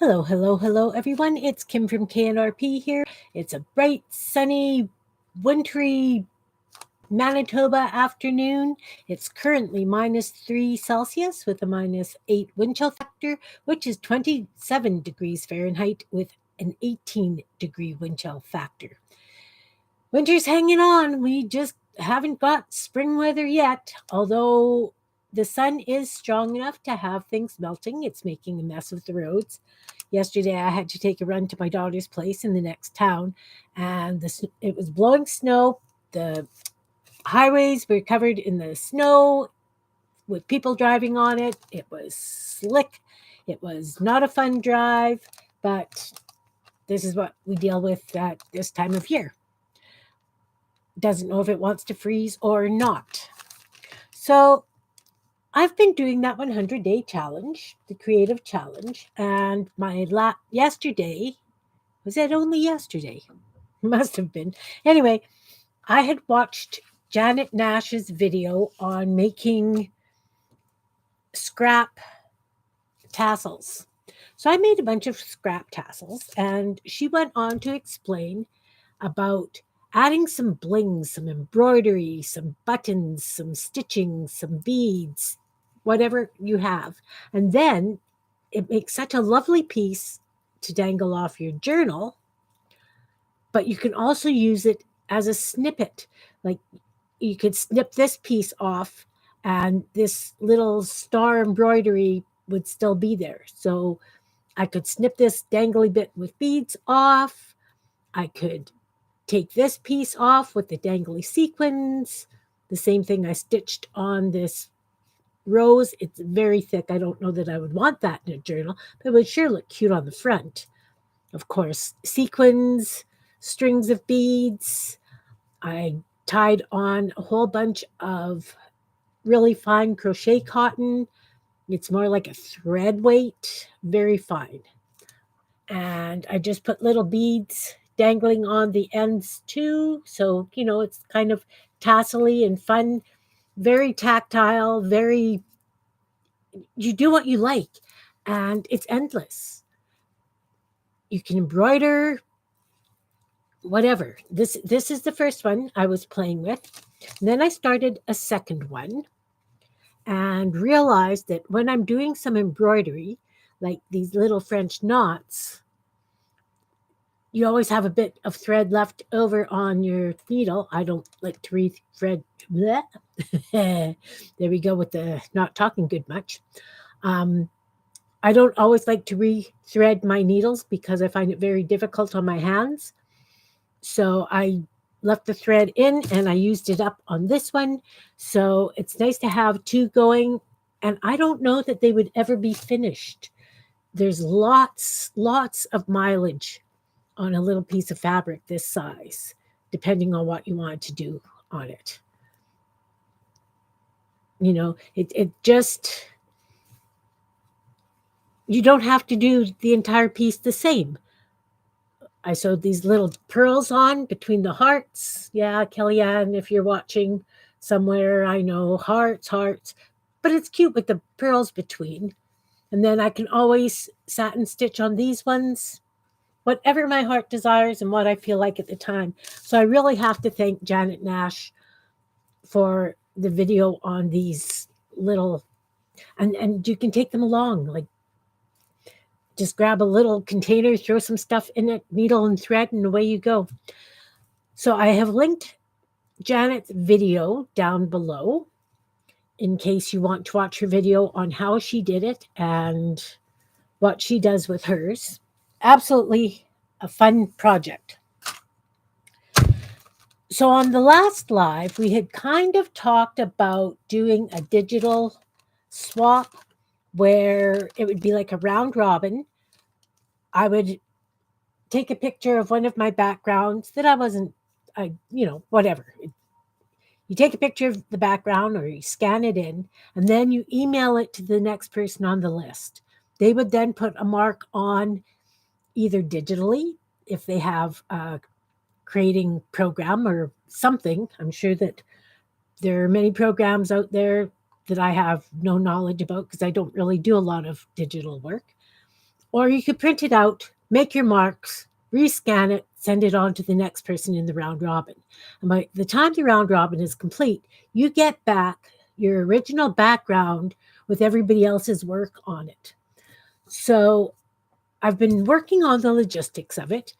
Hello, hello, hello, everyone. It's Kim from K&RP here. It's a bright, sunny, wintry Manitoba afternoon. It's currently -3 Celsius with a -8 wind chill factor, which is 27 degrees Fahrenheit with an 18-degree wind chill factor. Winter's hanging on. We just haven't got spring weather yet, although the sun is strong enough to have things melting. It's making a mess of the roads. Yesterday, I had to take a run to my daughter's place in the next town, and it was blowing snow. The highways were covered in the snow with people driving on it. It was slick. It was not a fun drive, but this is what we deal with at this time of year. Doesn't know if it wants to freeze or not. So I've been doing that 100-day challenge, the creative challenge, and yesterday, was it only yesterday? Must have been. Anyway, I had watched Janet Nash's video on making scrap tassels. So I made a bunch of scrap tassels, and she went on to explain about adding some blings, some embroidery, some buttons, some stitching, some beads, whatever you have. And then it makes such a lovely piece to dangle off your journal, but you can also use it as a snippet. Like you could snip this piece off and this little star embroidery would still be there. So I could snip this dangly bit with beads off. I could take this piece off with the dangly sequins. The same thing I stitched on this rose. It's very thick. I don't know that I would want that in a journal, but it would sure look cute on the front. Of course, sequins, strings of beads. I tied on a whole bunch of really fine crochet cotton. It's more like a thread weight, very fine. And I just put little beads dangling on the ends too. So, it's kind of tassely and fun, very tactile, you do what you like, and it's endless. You can embroider, whatever. This is the first one I was playing with. And then I started a second one and realized that when I'm doing some embroidery, like these little French knots, you always have a bit of thread left over on your needle. I don't like to re-thread. There we go with the not talking good much. I don't always like to re-thread my needles because I find it very difficult on my hands. So I left the thread in and I used it up on this one. So it's nice to have two going. And I don't know that they would ever be finished. There's lots of mileage on a little piece of fabric this size, depending on what you want to do on it. It just, you don't have to do the entire piece the same. I sewed these little pearls on between the hearts. Yeah, Kellyanne, if you're watching somewhere, I know, hearts, but it's cute with the pearls between. And then I can always satin stitch on these ones, whatever my heart desires and what I feel like at the time. So I really have to thank Janet Nash for the video on these little, and you can take them along, like just grab a little container, throw some stuff in it, needle and thread, and away you go. So I have linked Janet's video down below in case you want to watch her video on how she did it and what she does with hers. Absolutely a fun project. So on the last live, we had kind of talked about doing a digital swap where it would be like a round robin. I would take a picture of one of my backgrounds that whatever. You take a picture of the background or you scan it in, and then you email it to the next person on the list. They would then put a mark on either digitally if they have a creating program or something. I'm sure that there are many programs out there that I have no knowledge about because I don't really do a lot of digital work. Or you could print it out, make your marks, rescan it, send it on to the next person in the round robin. And by the time the round robin is complete, you get back your original background with everybody else's work on it. So I've been working on the logistics of it.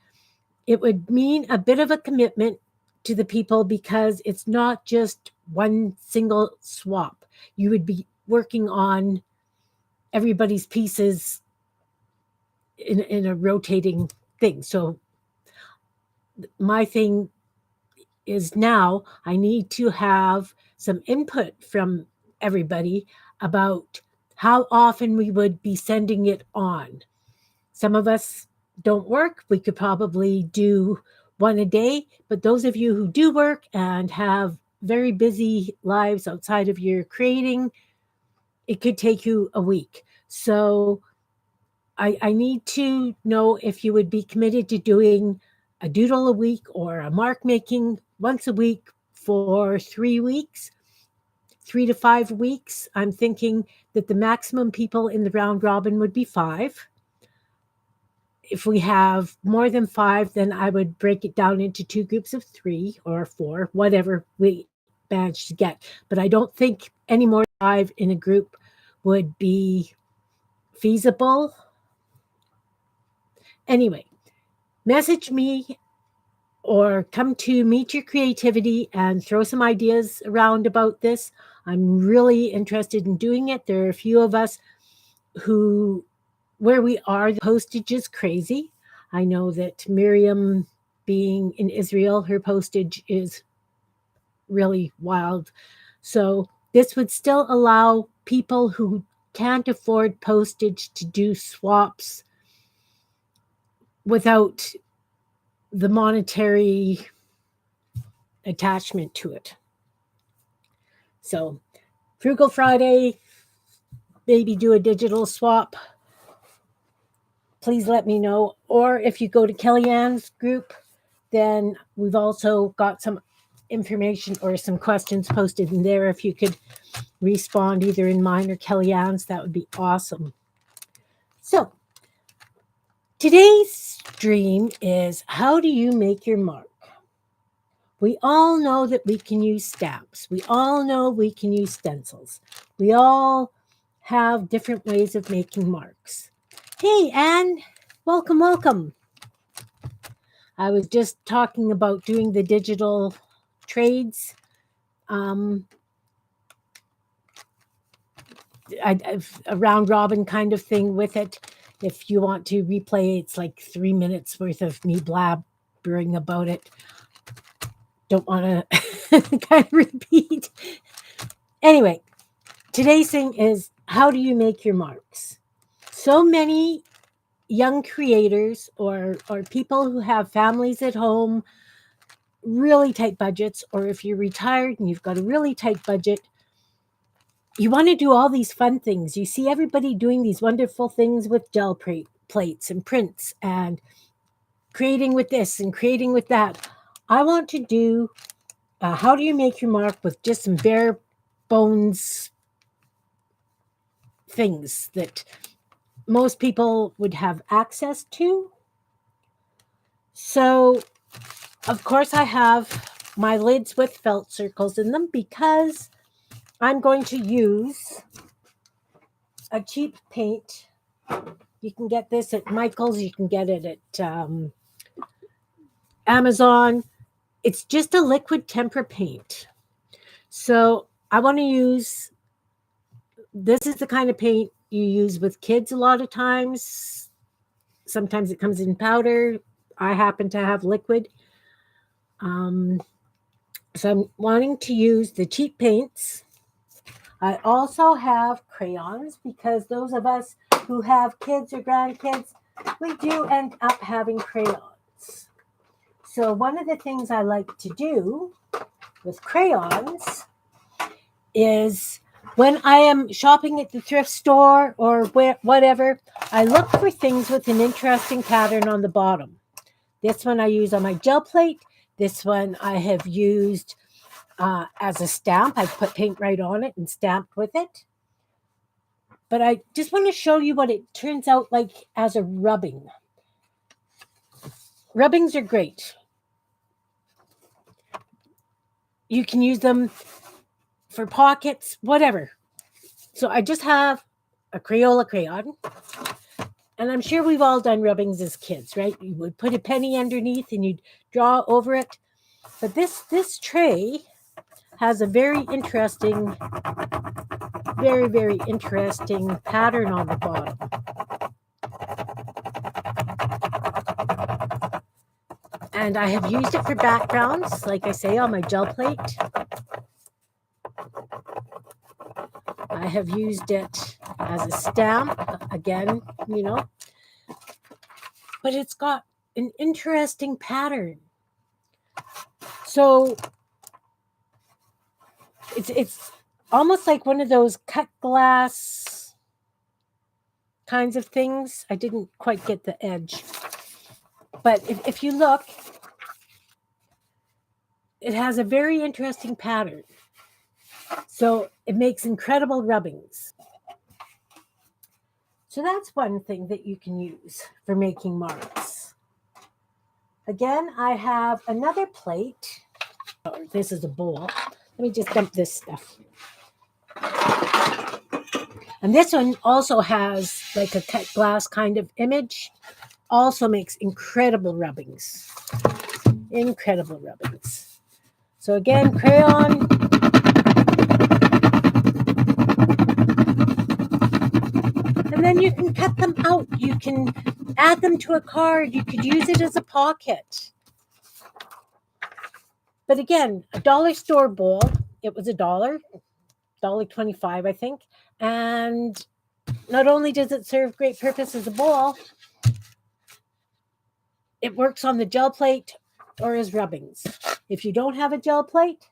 It would mean a bit of a commitment to the people because it's not just one single swap. You would be working on everybody's pieces in a rotating thing. So my thing is now I need to have some input from everybody about how often we would be sending it on. Some of us don't work. We could probably do one a day, but those of you who do work and have very busy lives outside of your creating, it could take you a week. So I need to know if you would be committed to doing a doodle a week or a mark making once a week for 3 weeks, 3 to 5 weeks. I'm thinking that the maximum people in the round robin would be 5. If we have more than 5, then I would break it down into 2 groups of 3 or 4, whatever we manage to get. But I don't think any more than 5 in a group would be feasible. Anyway, message me or come to Meet Your Creativity and throw some ideas around about this. I'm really interested in doing it. There are a few of us who, where we are, the postage is crazy. I know that Miriam, being in Israel, her postage is really wild. So this would still allow people who can't afford postage to do swaps without the monetary attachment to it. So Frugal Friday, maybe do a digital swap. Please let me know. Or if you go to Kellyanne's group, then we've also got some information or some questions posted in there. If you could respond either in mine or Kellyanne's, that would be awesome. So today's dream is, how do you make your mark? We all know that we can use stamps. We all know we can use stencils. We all have different ways of making marks. Hey, Anne, welcome, welcome. I was just talking about doing the digital trades. I've a round robin kind of thing with it. If you want to replay, it's like 3 minutes worth of me blabbering about it. Don't want to kind of repeat. Anyway, today's thing is, how do you make your marks? So many young creators or people who have families at home, really tight budgets, or if you're retired and you've got a really tight budget, you want to do all these fun things. You see everybody doing these wonderful things with gel plates and prints and creating with this and creating with that. I want to do how do you make your mark with just some bare bones things that most people would have access to. So, of course, I have my lids with felt circles in them because I'm going to use a cheap paint. You can get this at Michael's. You can get it at Amazon. It's just a liquid tempera paint. So I want to use, this is the kind of paint you use with kids a lot of times. Sometimes it comes in powder. I happen to have liquid. So I'm wanting to use the cheap paints. I also have crayons because those of us who have kids or grandkids, we do end up having crayons. So one of the things I like to do with crayons is, when I am shopping at the thrift store or whatever, I look for things with an interesting pattern on the bottom. This one I use on my gel plate. This one I have used as a stamp. I put paint right on it and stamped with it. But I just want to show you what it turns out like as a rubbing. Rubbings are great. You can use them for pockets, whatever. So I just have a Crayola crayon. And I'm sure we've all done rubbings as kids, right? You would put a penny underneath and you'd draw over it. But this tray has a very interesting, very interesting pattern on the bottom. And I have used it for backgrounds, like I say, on my gel plate. I have used it as a stamp, again, but it's got an interesting pattern. So it's almost like one of those cut glass kinds of things. I didn't quite get the edge. But if you look, it has a very interesting pattern. So it makes incredible rubbings. So that's one thing that you can use for making marks. Again, I have another plate. Oh, this is a bowl. Let me just dump this stuff. And this one also has like a cut glass kind of image. Also makes incredible rubbings. Incredible rubbings. So again, crayon. And then you can cut them out. You can add them to a card. You could use it as a pocket. But again, a dollar store bowl. It was $1.25, I think. And not only does it serve great purpose as a bowl, it works on the gel plate or as rubbings. If you don't have a gel plate,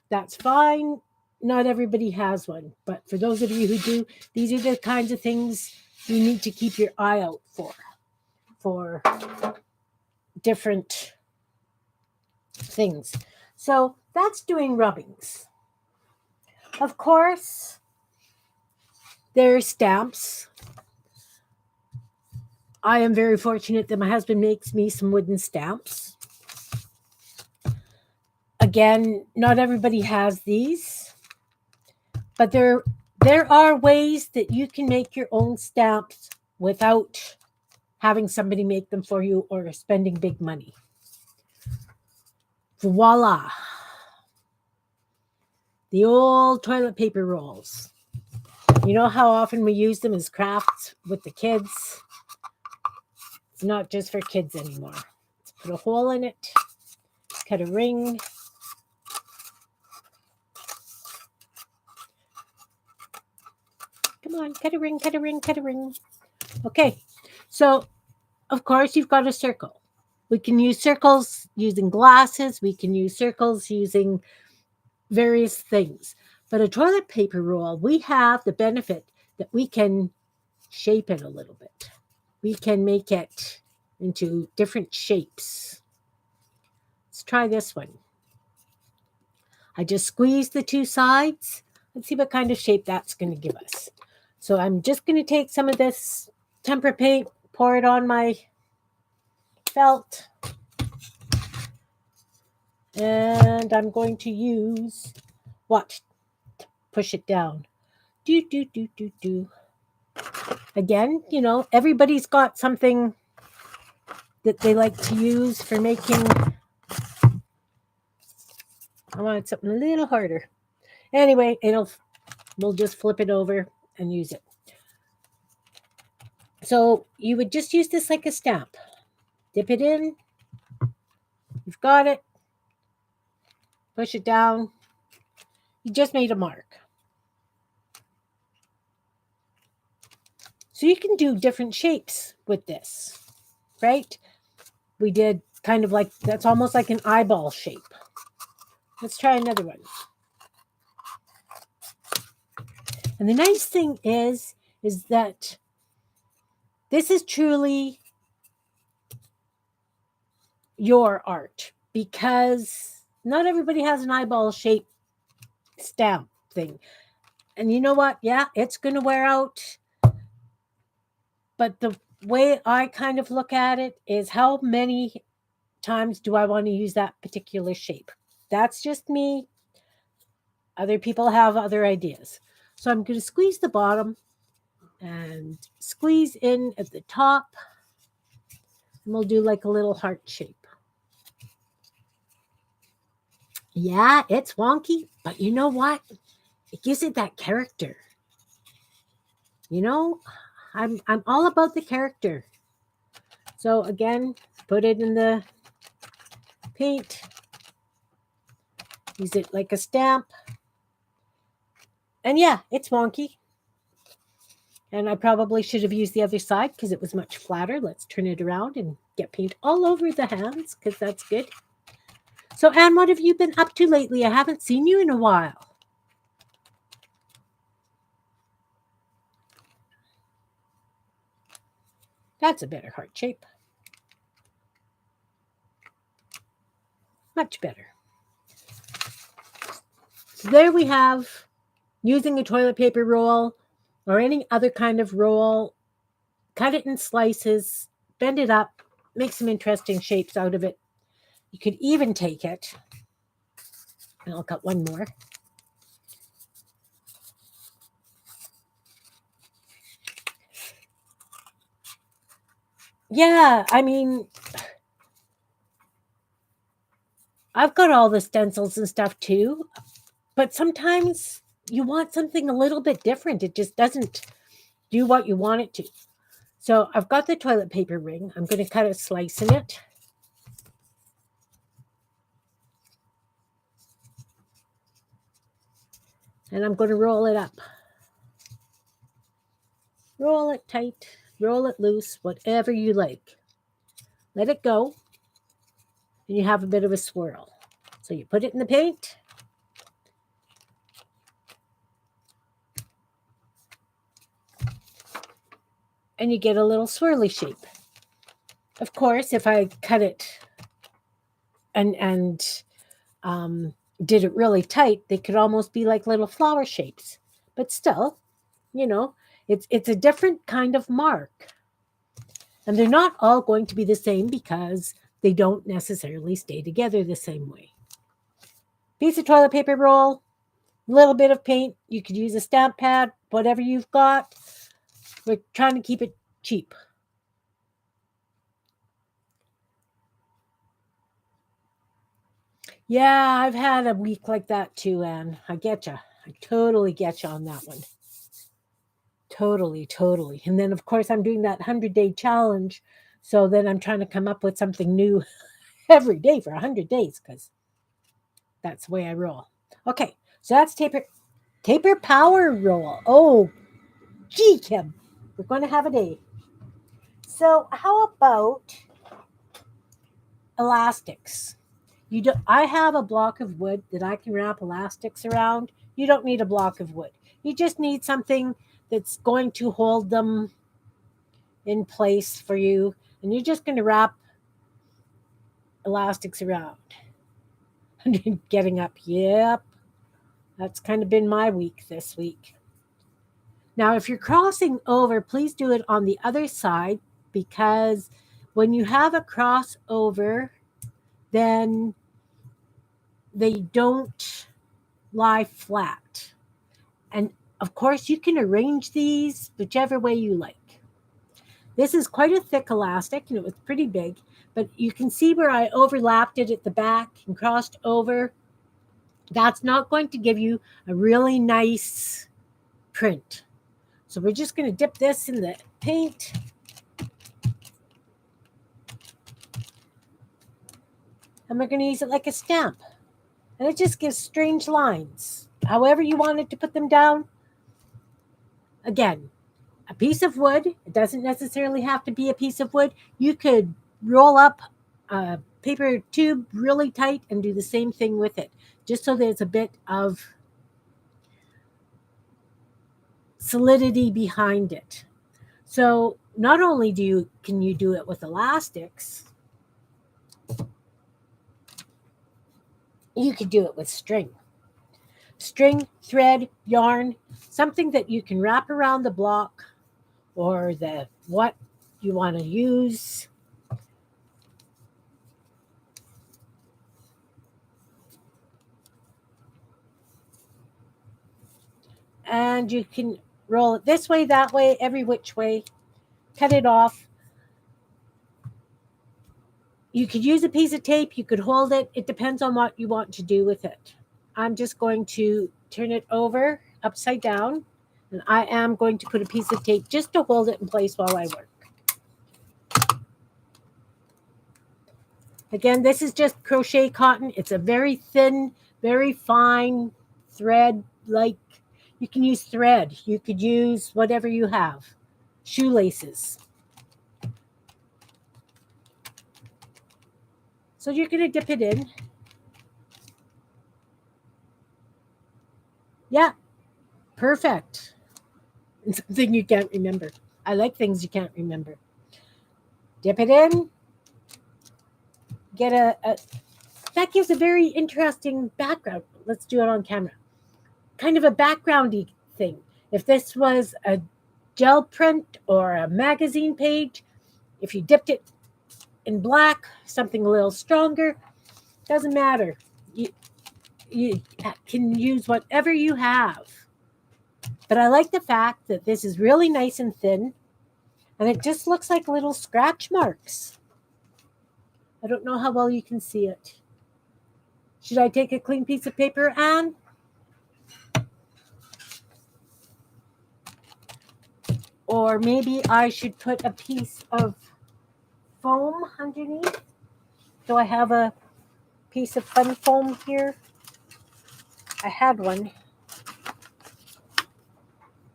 that's fine. Not everybody has one. But for those of you who do, these are the kinds of things you need to keep your eye out for different things. So that's doing rubbings. Of course, there are stamps. I am very fortunate that my husband makes me some wooden stamps. Again, not everybody has these, but there are ways that you can make your own stamps without having somebody make them for you or spending big money. Voila. The old toilet paper rolls. You know how often we use them as crafts with the kids? It's not just for kids anymore. Let's put a hole in it, cut a ring. Come on, cut a ring, cut a ring, cut a ring. Okay, so of course you've got a circle. We can use circles using glasses. We can use circles using various things. But a toilet paper roll, we have the benefit that we can shape it a little bit. We can make it into different shapes. Let's try this one. I just squeeze the two sides. Let's see what kind of shape that's going to give us. So I'm just going to take some of this tempera paint, pour it on my felt. And I'm going to use, watch, push it down. Do. Again, everybody's got something that they like to use for making. I wanted something a little harder. Anyway, we'll just flip it over and use it. So you would just use this like a stamp. Dip it in. You've got it. Push it down. You just made a mark. So you can do different shapes with this, right? We did kind of like, that's almost like an eyeball shape. Let's try another one. And the nice thing is that this is truly your art, because not everybody has an eyeball shape stamp thing. And you know what? Yeah, it's going to wear out. But the way I kind of look at it is how many times do I want to use that particular shape? That's just me. Other people have other ideas. So I'm going to squeeze the bottom and squeeze in at the top. And we'll do like a little heart shape. Yeah, it's wonky, but you know what? It gives it that character. You know, I'm all about the character. So again, put it in the paint. Use it like a stamp. And yeah, it's wonky. And I probably should have used the other side because it was much flatter. Let's turn it around and get paint all over the hands because that's good. So, Anne, what have you been up to lately? I haven't seen you in a while. That's a better heart shape. Much better. So there we have using a toilet paper roll or any other kind of roll. Cut it in slices, bend it up, make some interesting shapes out of it. You could even take it, and I'll cut one more. Yeah, I mean, I've got all the stencils and stuff too, but sometimes you want something a little bit different. It just doesn't do what you want it to. So I've got the toilet paper ring. I'm going to cut a slice in it. And I'm going to roll it up. Roll it tight, roll it loose, whatever you like. Let it go, and you have a bit of a swirl. So you put it in the paint. And you get a little swirly shape. Of course, if I cut it and did it really tight, they could almost be like little flower shapes. But still, you know, it's a different kind of mark. And they're not all going to be the same because they don't necessarily stay together the same way. Piece of toilet paper roll, little bit of paint. You could use a stamp pad, whatever you've got. We're trying to keep it cheap. Yeah, I've had a week like that too, Anne. I get you. I totally get you on that one. Totally, totally. And then, of course, I'm doing that 100-day challenge. So then I'm trying to come up with something new every day for 100 days because that's the way I roll. Okay, so that's taper power roll. Oh, gee, Kim, we're going to have a day. So how about elastics? I have a block of wood that I can wrap elastics around. You don't need a block of wood. You just need something that's going to hold them in place for you. And you're just going to wrap elastics around. Getting up. Yep. That's kind of been my week this week. Now, if you're crossing over, please do it on the other side because when you have a crossover, then they don't lie flat. And of course, you can arrange these whichever way you like. This is quite a thick elastic and it was pretty big, but you can see where I overlapped it at the back and crossed over. That's not going to give you a really nice print. So we're just going to dip this in the paint. And we're going to use it like a stamp. And it just gives strange lines. However you wanted to put them down. Again, a piece of wood. It doesn't necessarily have to be a piece of wood. You could roll up a paper tube really tight and do the same thing with it, just so there's a bit of solidity behind it. So not only can you do it with elastics, you could do it with string. string, thread, yarn, something that you can wrap around the block or the what you want to use. And you can roll it this way, that way, every which way, cut it off. You could use a piece of tape, you could hold it. It depends on what you want to do with it. I'm just going to turn it over upside down, and I am going to put a piece of tape just to hold it in place while I work. Again, this is just crochet cotton. It's a very thin, very fine thread. Like, you can use thread. You could use whatever you have. Shoelaces. So you're going to dip it in. Yeah, perfect. Something you can't remember. I like things you can't remember. Dip it in. Get that gives a very interesting background. Let's do it on camera. Kind of a backgroundy thing. If this was a gel print or a magazine page, if you dipped it in black, something a little stronger, doesn't matter. You can use whatever you have. But I like the fact that this is really nice and thin, and it just looks like little scratch marks. I don't know how well you can see it. Should I take a clean piece of paper, Anne? Or maybe I should put a piece of foam underneath. Do I have a piece of fun foam here? I had one.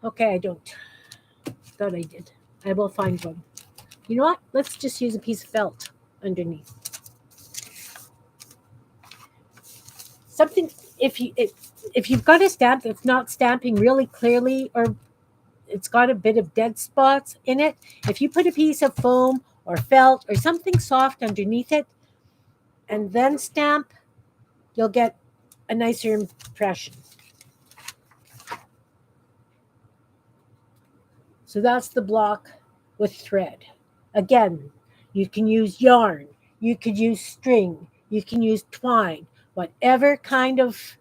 Okay, I don't. Thought I did. I will find one. You know what? Let's just use a piece of felt underneath. Something, if you've got a stamp that's not stamping really clearly, or it's got a bit of dead spots in it, if you put a piece of foam or felt or something soft underneath it and then stamp, you'll get a nicer impression. So that's the block with thread. Again, you can use yarn, you could use string, you can use twine, whatever kind of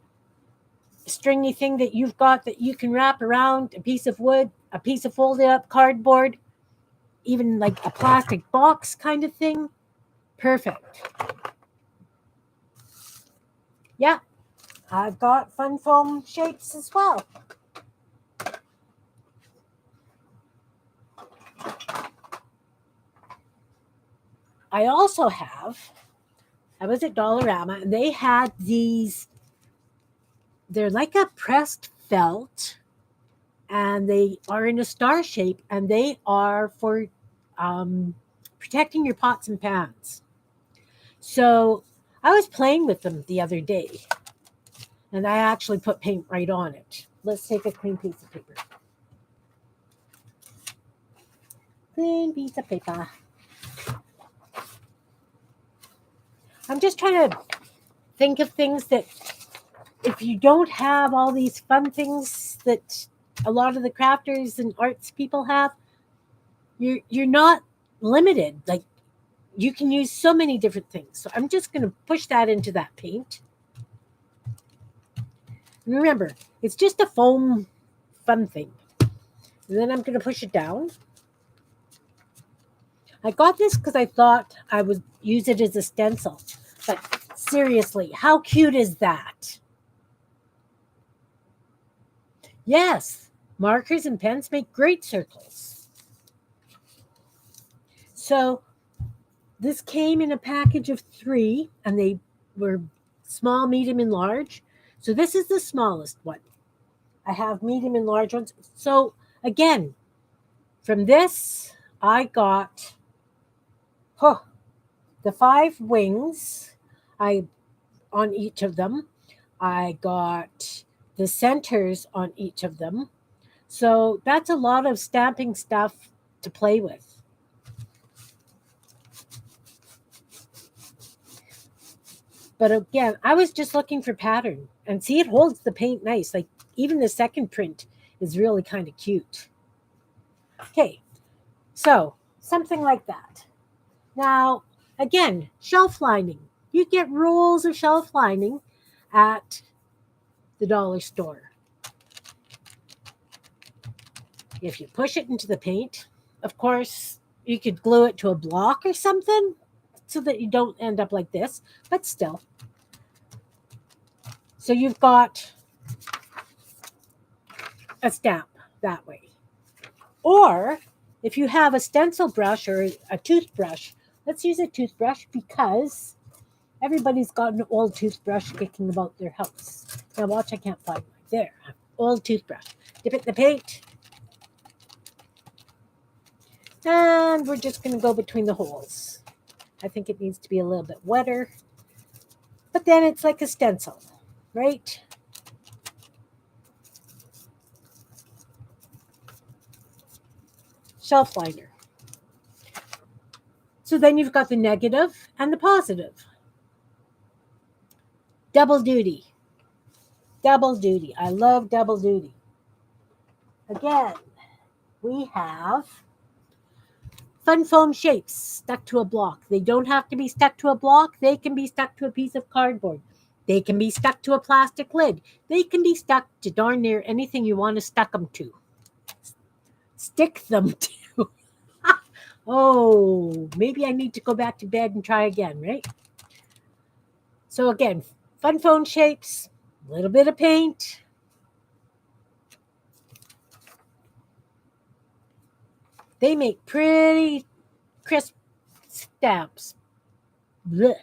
stringy thing that you've got that you can wrap around a piece of wood, a piece of folded up cardboard, even like a plastic box kind of thing. Perfect. Yeah, I've got fun foam shapes as well. I also have, I was at Dollarama, and they had these, they're like a pressed felt, and they are in a star shape, and they are for protecting your pots and pans. So I was playing with them the other day, and I actually put paint right on it. Let's take a clean piece of paper. Clean piece of paper. I'm just trying to think of things that, if you don't have all these fun things that a lot of the crafters and arts people have, you're not limited. Like, you can use so many different things. So I'm just going to push that into that paint. And remember, it's just a foam fun thing. And then I'm going to push it down. I got this because I thought I would use it as a stencil. But seriously, how cute is that? Yes, markers and pens make great circles. So this came in a package of 3, and they were small, medium, and large. So this is the smallest one. I have medium and large ones. So again, from this, I got the 5 wings on each of them. I got the centers on each of them. So that's a lot of stamping stuff to play with. But again, I was just looking for pattern, And see, it holds the paint nice. Like even the second print is really kind of cute. Okay, so something like that. Now, again, shelf lining. You get rolls of shelf lining at the dollar store. If you push it into the paint, of course, you could glue it to a block or something so that you don't end up like this, but still. So you've got a stamp that way. Or if you have a stencil brush or a toothbrush, let's use a toothbrush because everybody's got an old toothbrush kicking about their house. Now watch, I can't find mine. There, old toothbrush. Dip it in the paint. And we're just going to go between the holes. I think it needs to be a little bit wetter. But then it's like a stencil, right? Shelf liner. So then you've got the negative and the positive. Double duty. Double duty. I love double duty. Again, we have fun foam shapes stuck to a block. They don't have to be stuck to a block. They can be stuck to a piece of cardboard. They can be stuck to a plastic lid. They can be stuck to darn near anything you want to stuck them to. Stick them to. Oh, maybe I need to go back to bed and try again, right? So again, fun foam shapes, a little bit of paint. They make pretty crisp stamps. Blech,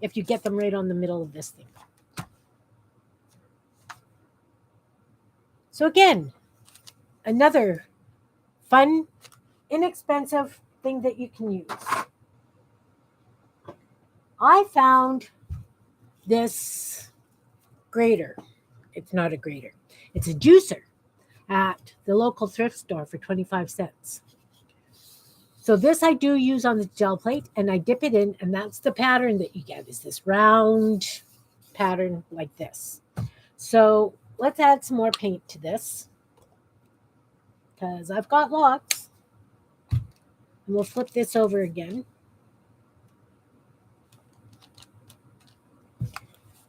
if you get them right on the middle of this thing. So again, another fun, inexpensive thing that you can use. I found this grater. It's not a grater. It's a juicer at the local thrift store for 25 cents. So this I do use on the gel plate, and I dip it in, and that's the pattern that you get, is this round pattern like this. So let's add some more paint to this because I've got lots. And we'll flip this over again.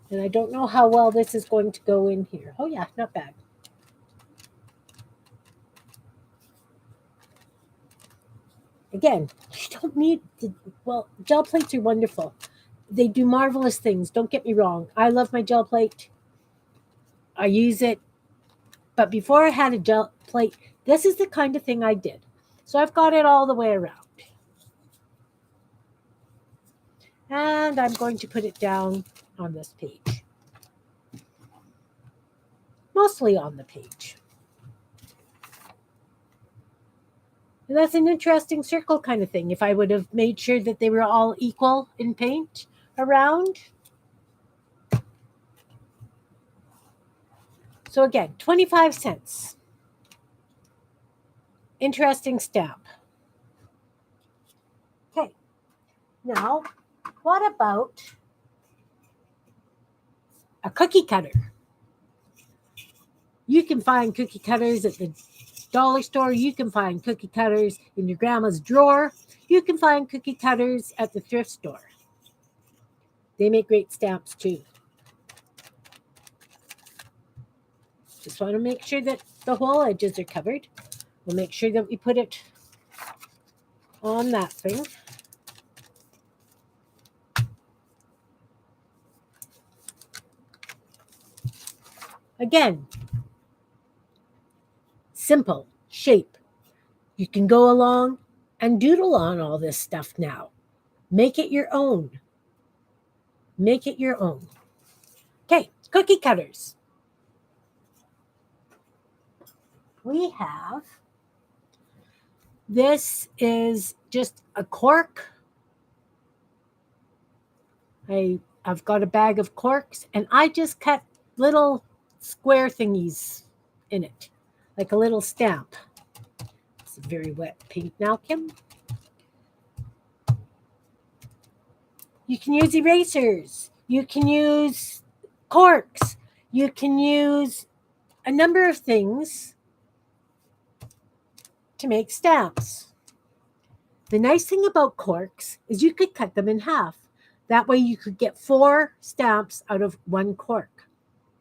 And I don't know how well this is going to go in here. Oh yeah, not bad. Again, you don't need gel plates are wonderful. They do marvelous things. Don't get me wrong. I love my gel plate. I use it. But before I had a gel plate, this is the kind of thing I did. So I've got it all the way around. And I'm going to put it down on this page. Mostly on the page. And that's an interesting circle kind of thing. If I would have made sure that they were all equal in paint around. So again, 25 cents. Interesting stamp. Okay. Now, what about a cookie cutter? You can find cookie cutters at the dollar store. You can find cookie cutters in your grandma's drawer. You can find cookie cutters at the thrift store. They make great stamps too. Just want to make sure that the whole edges are covered. We'll make sure that we put it on that thing. Again, simple shape. You can go along and doodle on all this stuff now. Make it your own. Make it your own. Okay, cookie cutters. We have, this is just a cork. I've got a bag of corks, and I just cut little square thingies in it, like a little stamp. It's a very wet paint now, Kim. You can use erasers. You can use corks. you can use a number of things to make stamps. The nice thing about corks is you could cut them in half. That way you could get 4 stamps out of 1 cork.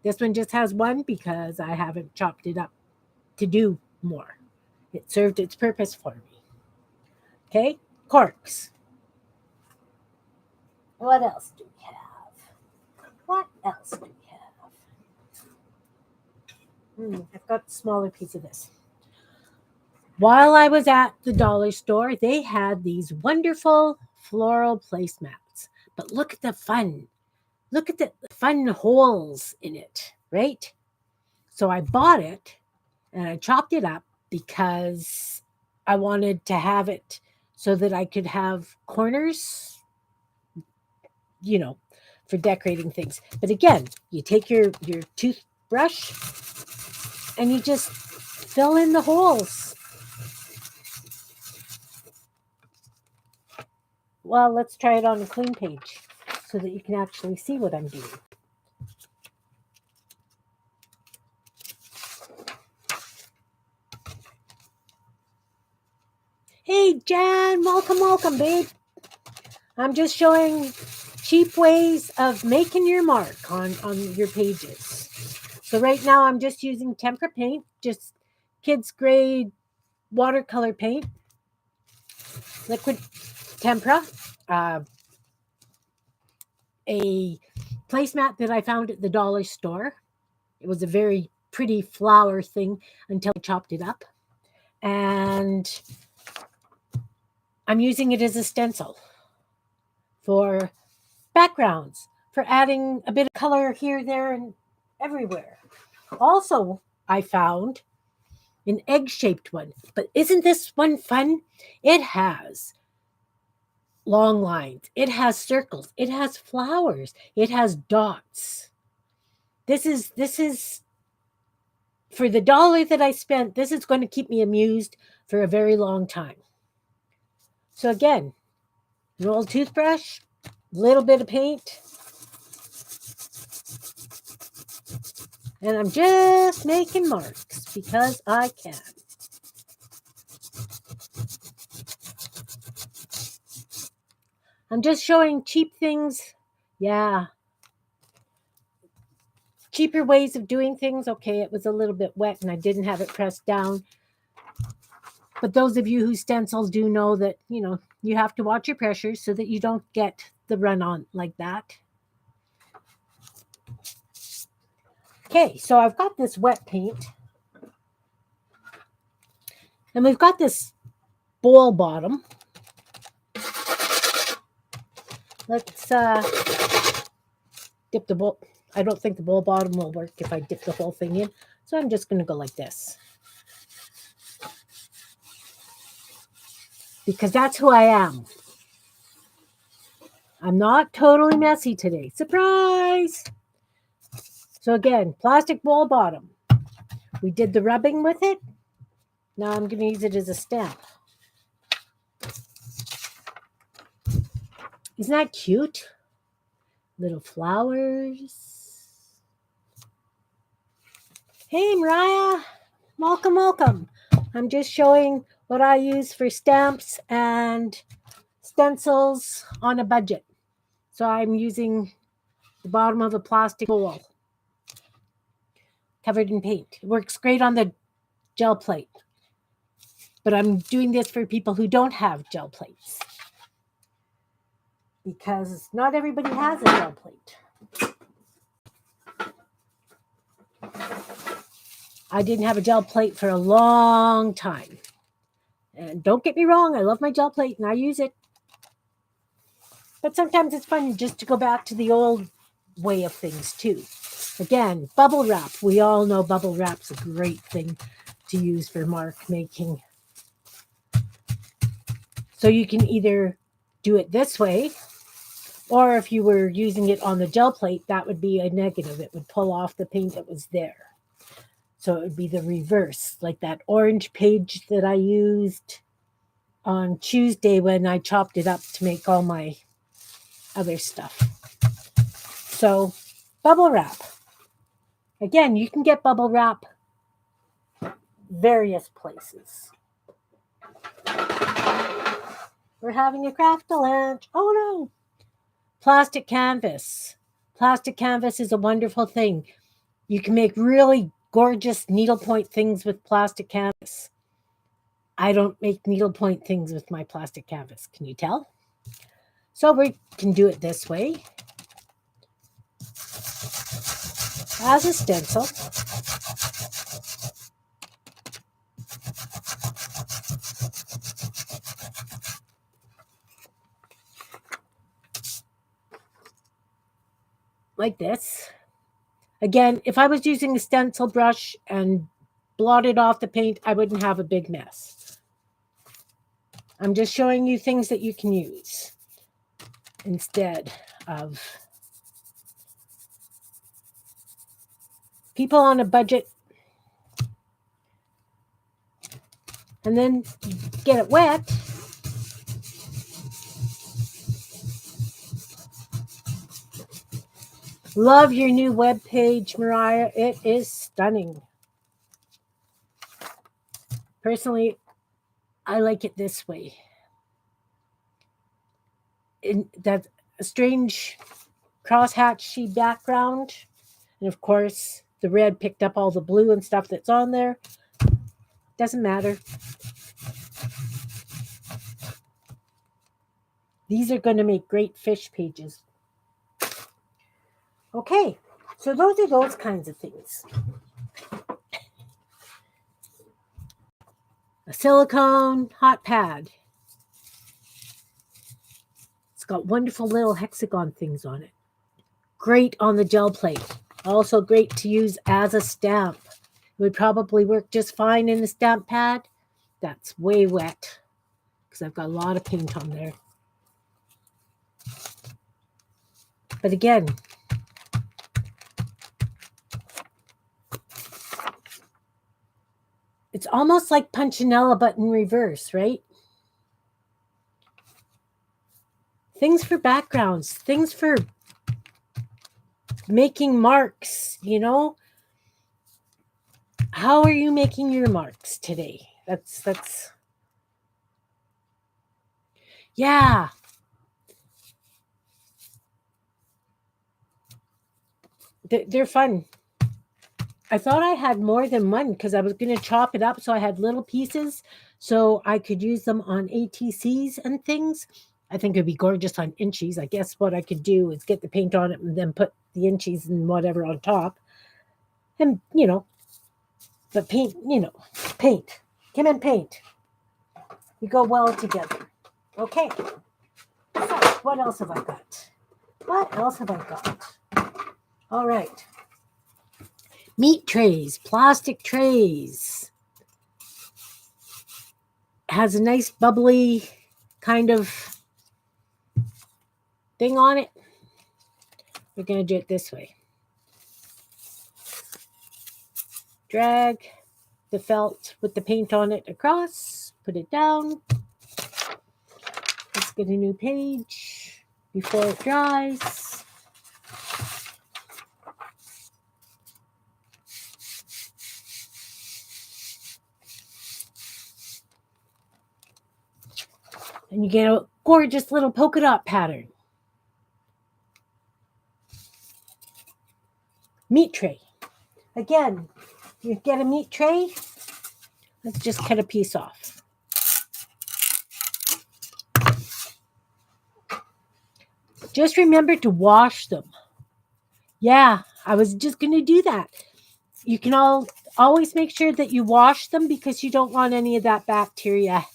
This one just has 1 because I haven't chopped it up to do more. It served its purpose for me. Okay, corks. What else do we have? What else do we have? I've got a smaller piece of this. While I was at the dollar store, they had these wonderful floral placemats. But look at the fun. Look at the fun holes in it, right? So I bought it and I chopped it up because I wanted to have it so that I could have corners, for decorating things. But again, you take your toothbrush and you just fill in the holes. Well, let's try it on a clean page so that you can actually see what I'm doing. Hey, Jan, welcome, babe. I'm just showing cheap ways of making your mark on your pages. So right now I'm just using tempera paint, just kids grade watercolor paint, liquid tempera, a placemat that I found at the dollar store. It was a very pretty flower thing until I chopped it up. And I'm using it as a stencil for backgrounds, for adding a bit of color here, there, and everywhere. Also, I found an egg-shaped one. But isn't this one fun? It has long lines. It has circles. It has flowers. It has dots. This is for the dollar that I spent, this is going to keep me amused for a very long time. So again, an old toothbrush, little bit of paint, and I'm just making marks because I can. I'm just showing cheap things. Yeah. Cheaper ways of doing things. Okay, it was a little bit wet and I didn't have it pressed down. But those of you who stencils do know that, you have to watch your pressure so that you don't get the run on like that. Okay, so I've got this wet paint. And we've got this bowl bottom. Let's dip the bowl. I don't think the bowl bottom will work if I dip the whole thing in. So I'm just going to go like this. Because that's who I am. I'm not totally messy today. Surprise! So again, plastic bowl bottom. We did the rubbing with it. Now I'm going to use it as a stamp. Isn't that cute? Little flowers. Hey, Mariah. Welcome. I'm just showing what I use for stamps and stencils on a budget. So I'm using the bottom of a plastic bowl covered in paint. It works great on the gel plate. But I'm doing this for people who don't have gel plates. Because not everybody has a gel plate. I didn't have a gel plate for a long time. And don't get me wrong, I love my gel plate and I use it. But sometimes it's fun just to go back to the old way of things too. Again, bubble wrap. We all know bubble wrap's a great thing to use for mark making. So you can either do it this way, or if you were using it on the gel plate, that would be a negative. It would pull off the paint that was there. So it would be the reverse, like that orange page that I used on Tuesday when I chopped it up to make all my other stuff. So bubble wrap. Again, you can get bubble wrap various places. We're having a craft lunch. Oh no. Plastic canvas. Plastic canvas is a wonderful thing. You can make really gorgeous needlepoint things with plastic canvas. I don't make needlepoint things with my plastic canvas. Can you tell? So we can do it this way. As a stencil. Like this. Again, if I was using a stencil brush and blotted off the paint, I wouldn't have a big mess. I'm just showing you things that you can use instead of people on a budget. And then get it wet. Love your new web page, Mariah. It is stunning. Personally, I like it this way. In that strange crosshatchy background. And of course, the red picked up all the blue and stuff that's on there. Doesn't matter. These are going to make great fish pages. Okay, so those are those kinds of things. A silicone hot pad. It's got wonderful little hexagon things on it. Great on the gel plate. Also great to use as a stamp. It would probably work just fine in the stamp pad. That's way wet because I've got a lot of paint on there. But again, it's almost like Punchinella but in reverse, right? Things for backgrounds, things for making marks, you know? How are you making your marks today? That's yeah. They're fun. I thought I had more than one because I was going to chop it up so I had little pieces so I could use them on ATCs and things. I think it'd be gorgeous on inchies. I guess what I could do is get the paint on it and then put the inchies and whatever on top. And, you know, but paint, you know, paint. Kim and paint. We go well together. Okay. So, what else have I got? What else have I got? All right. Meat trays, plastic trays. Has a nice bubbly kind of thing on it. We're going to do it this way. Drag the felt with the paint on it across, put it down. Let's get a new page before it dries. And you get a gorgeous little polka dot pattern. Meat tray. Again, you get a meat tray. Let's just cut a piece off. Just remember to wash them. Yeah, I was just going to do that. You can always make sure that you wash them because you don't want any of that bacteria.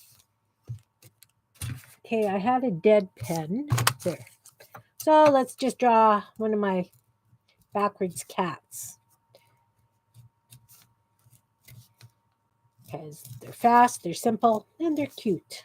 Okay, I had a dead pen there. So let's just draw one of my backwards cats. Because they're fast, they're simple, and they're cute.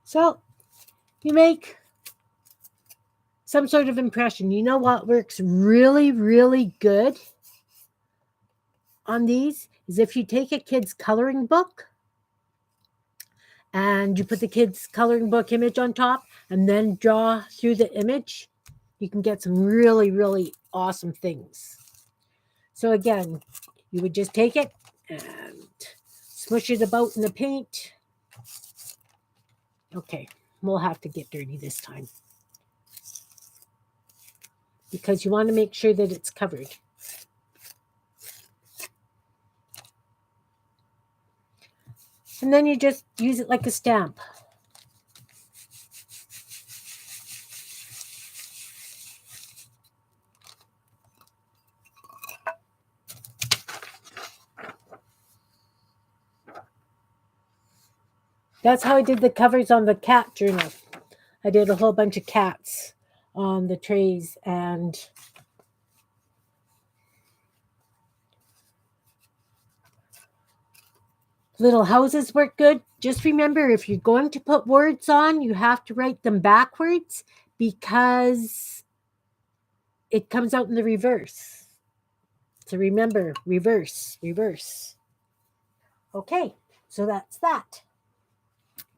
So you make some sort of impression. You know what works really, really good on these is if you take a kid's coloring book and you put the kid's coloring book image on top and then draw through the image, you can get some really, really awesome things. So again, you would just take it and smush it about in the paint. Okay, we'll have to get dirty this time because you want to make sure that it's covered. And then you just use it like a stamp. That's how I did the covers on the cat journal. I did a whole bunch of cats on the trays, and little houses work good. Just remember, if you're going to put words on, you have to write them backwards because it comes out in the reverse. So remember, reverse, reverse. Okay, so that's that.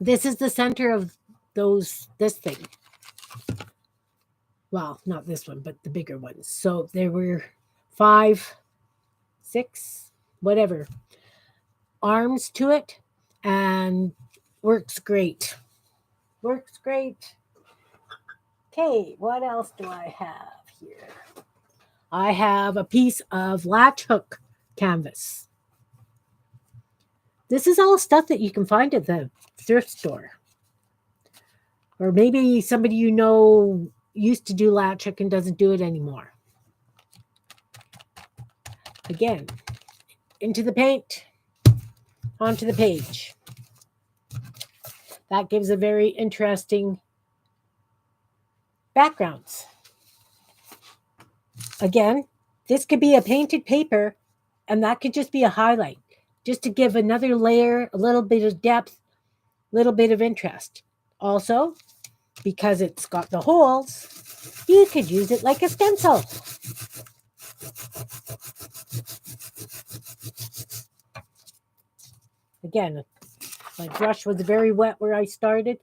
This is the center of this thing. Well, not this one, but the bigger ones. So there were 5, 6, whatever, arms to it, and works great. Works great. Okay, what else do I have here? I have a piece of latch hook canvas. This is all stuff that you can find at the thrift store. Or maybe somebody you know used to do latch hook and doesn't do it anymore. Again, into the paint, onto the page. That gives a very interesting backgrounds. Again, this could be a painted paper, and that could just be a highlight, just to give another layer, a little bit of depth, a little bit of interest. Also, because it's got the holes, you could use it like a stencil. Again, my brush was very wet where I started,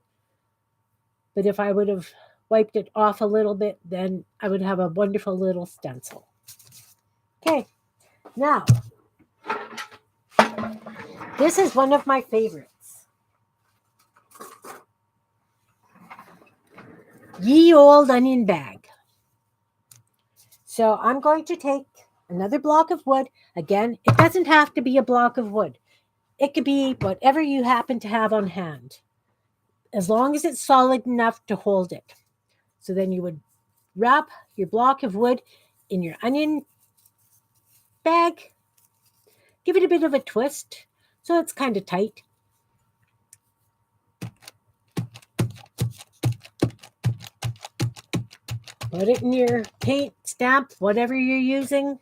but if I would have wiped it off a little bit, then I would have a wonderful little stencil. Okay, now, this is one of my favorites. Ye old onion bag. So I'm going to take another block of wood. Again, it doesn't have to be a block of wood. It could be whatever you happen to have on hand, as long as it's solid enough to hold it. So then you would wrap your block of wood in your onion bag. Give it a bit of a twist so it's kind of tight. Put it in your paint, stamp, whatever you're using.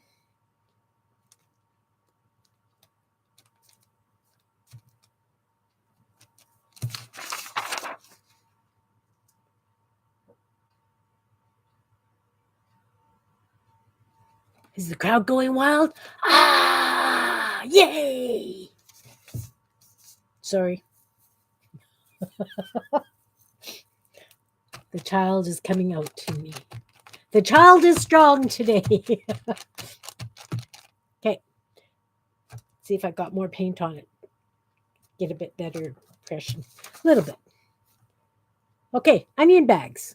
Is the crowd going wild? Ah, yay! Sorry. The child is coming out to me. The child is strong today. Okay. See if I got more paint on it. Get a bit better impression. A little bit. Okay, onion bags.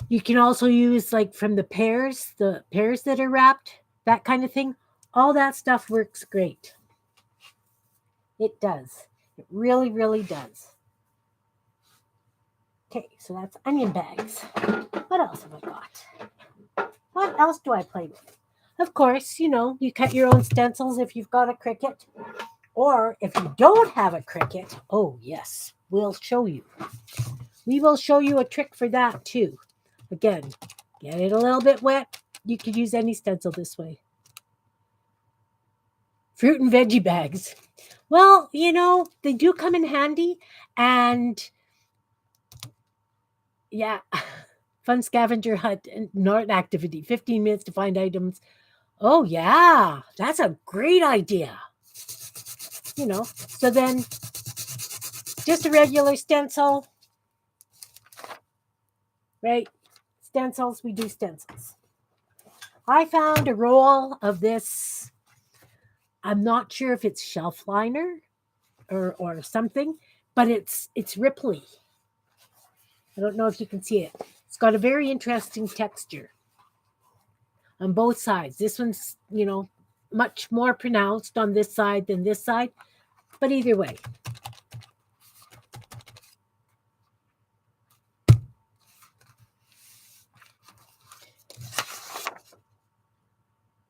You can also use like from the pears that are wrapped, that kind of thing. All that stuff works great. It does. It really, really does. Okay, so that's onion bags. What else have I got? What else do I play with? Of course, you cut your own stencils if you've got a Cricut. Or if you don't have a Cricut, oh yes, we'll show you. We will show you a trick for that too. Again, get it a little bit wet. You could use any stencil this way. Fruit and veggie bags. Well, they do come in handy. And yeah, fun scavenger hunt and Nord activity. 15 minutes to find items. Oh, yeah, that's a great idea. So then just a regular stencil, right? Stencils, we do stencils. I found a roll of this. I'm not sure if it's shelf liner or something, but it's Ripley. I don't know if you can see it. It's got a very interesting texture on both sides. This one's, much more pronounced on this side than this side, but either way.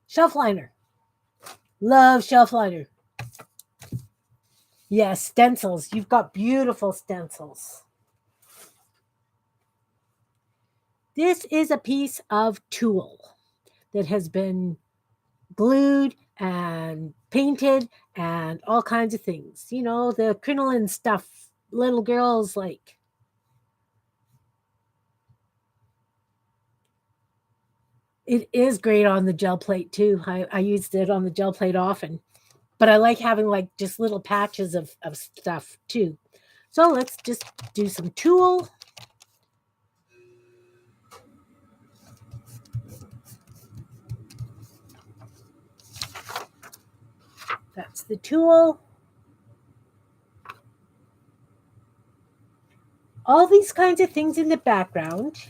Shelf liner. Love shelf liner. Yes, stencils. You've got beautiful stencils. This is a piece of tulle that has been glued and painted and all kinds of things. The crinoline stuff little girls like. It is great on the gel plate too. I used it on the gel plate often. But I like having like just little patches of stuff too. So let's just do some tulle. That's the tulle. All these kinds of things in the background.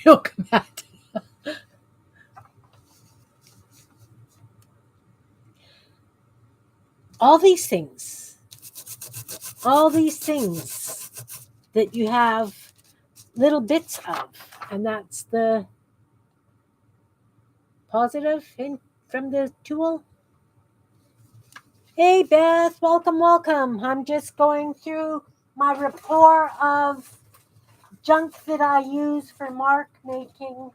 You'll come out. All these things that you have little bits of, and that's the positive from the tulle. Hey Beth, welcome. I'm just going through my rapport of junk that I use for mark making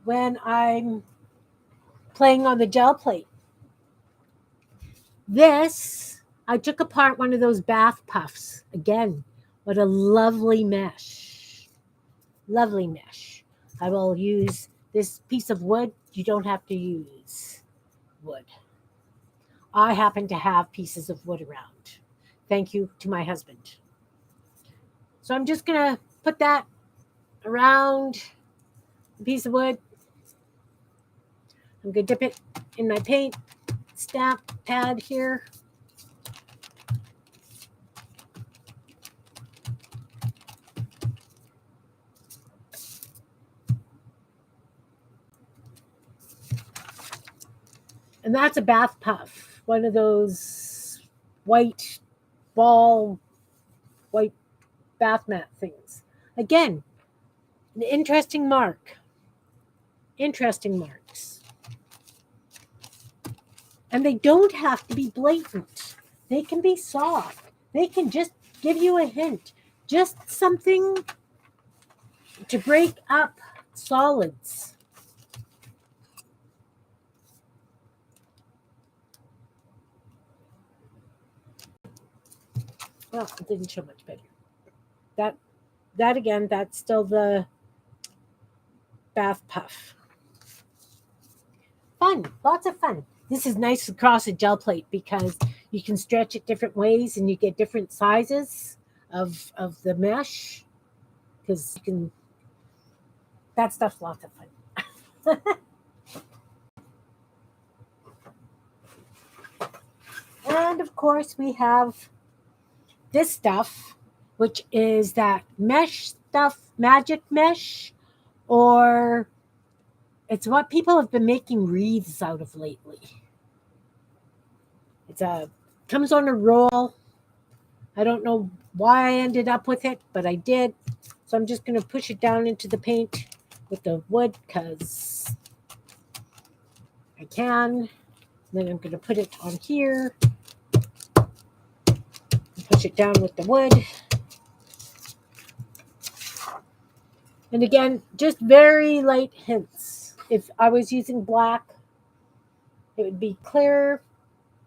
when I'm playing on the gel plate. This, I took apart one of those bath puffs. Again, what a lovely mesh. Lovely mesh. I will use this piece of wood. You don't have to use wood. I happen to have pieces of wood around. Thank you to my husband. So I'm just going to put that around a piece of wood. I'm going to dip it in my paint stamp pad here. And that's a bath puff, one of those white bath mat things. Again, an interesting mark. Interesting marks. And they don't have to be blatant. They can be soft. They can just give you a hint. Just something to break up solids. Well, it didn't show much better. That again, that's still the bath puff. Fun, lots of fun. This is nice across a gel plate because you can stretch it different ways and you get different sizes of the mesh. Because you can, that stuff's lots of fun. And of course, we have this stuff, which is that mesh stuff, magic mesh, or it's what people have been making wreaths out of lately. Comes on a roll. I don't know why I ended up with it, but I did. So I'm just going to push it down into the paint with the wood because I can. Then I'm going to put it on here. Push it down with the wood. And again, just very light hints. If I was using black, it would be clearer.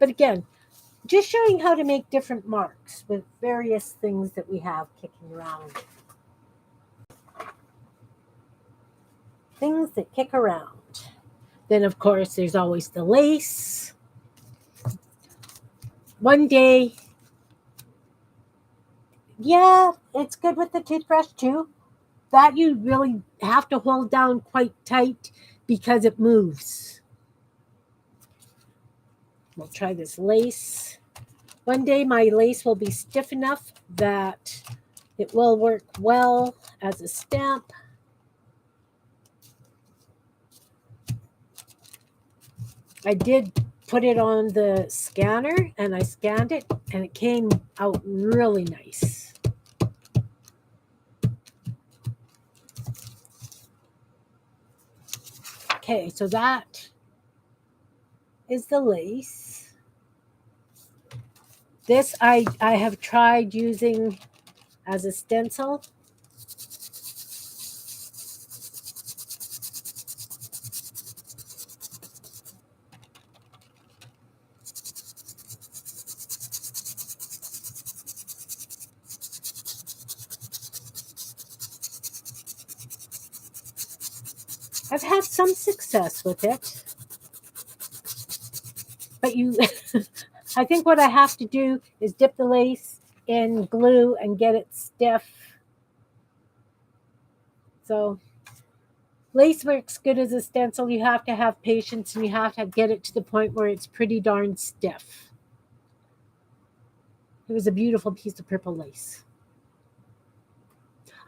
But again, just showing how to make different marks with various things that we have kicking around. Things that kick around. Then, of course, there's always the lace. One day, yeah, it's good with the toothbrush too. That you really have to hold down quite tight because it moves. We'll try this lace. One day my lace will be stiff enough that it will work well as a stamp. I did put it on the scanner and I scanned it and it came out really nice. Okay, so that is the lace. This I have tried using as a stencil. I've had some success with it. But I think what I have to do is dip the lace in glue and get it stiff. So lace works good as a stencil. You have to have patience and you have to get it to the point where it's pretty darn stiff. It was a beautiful piece of purple lace.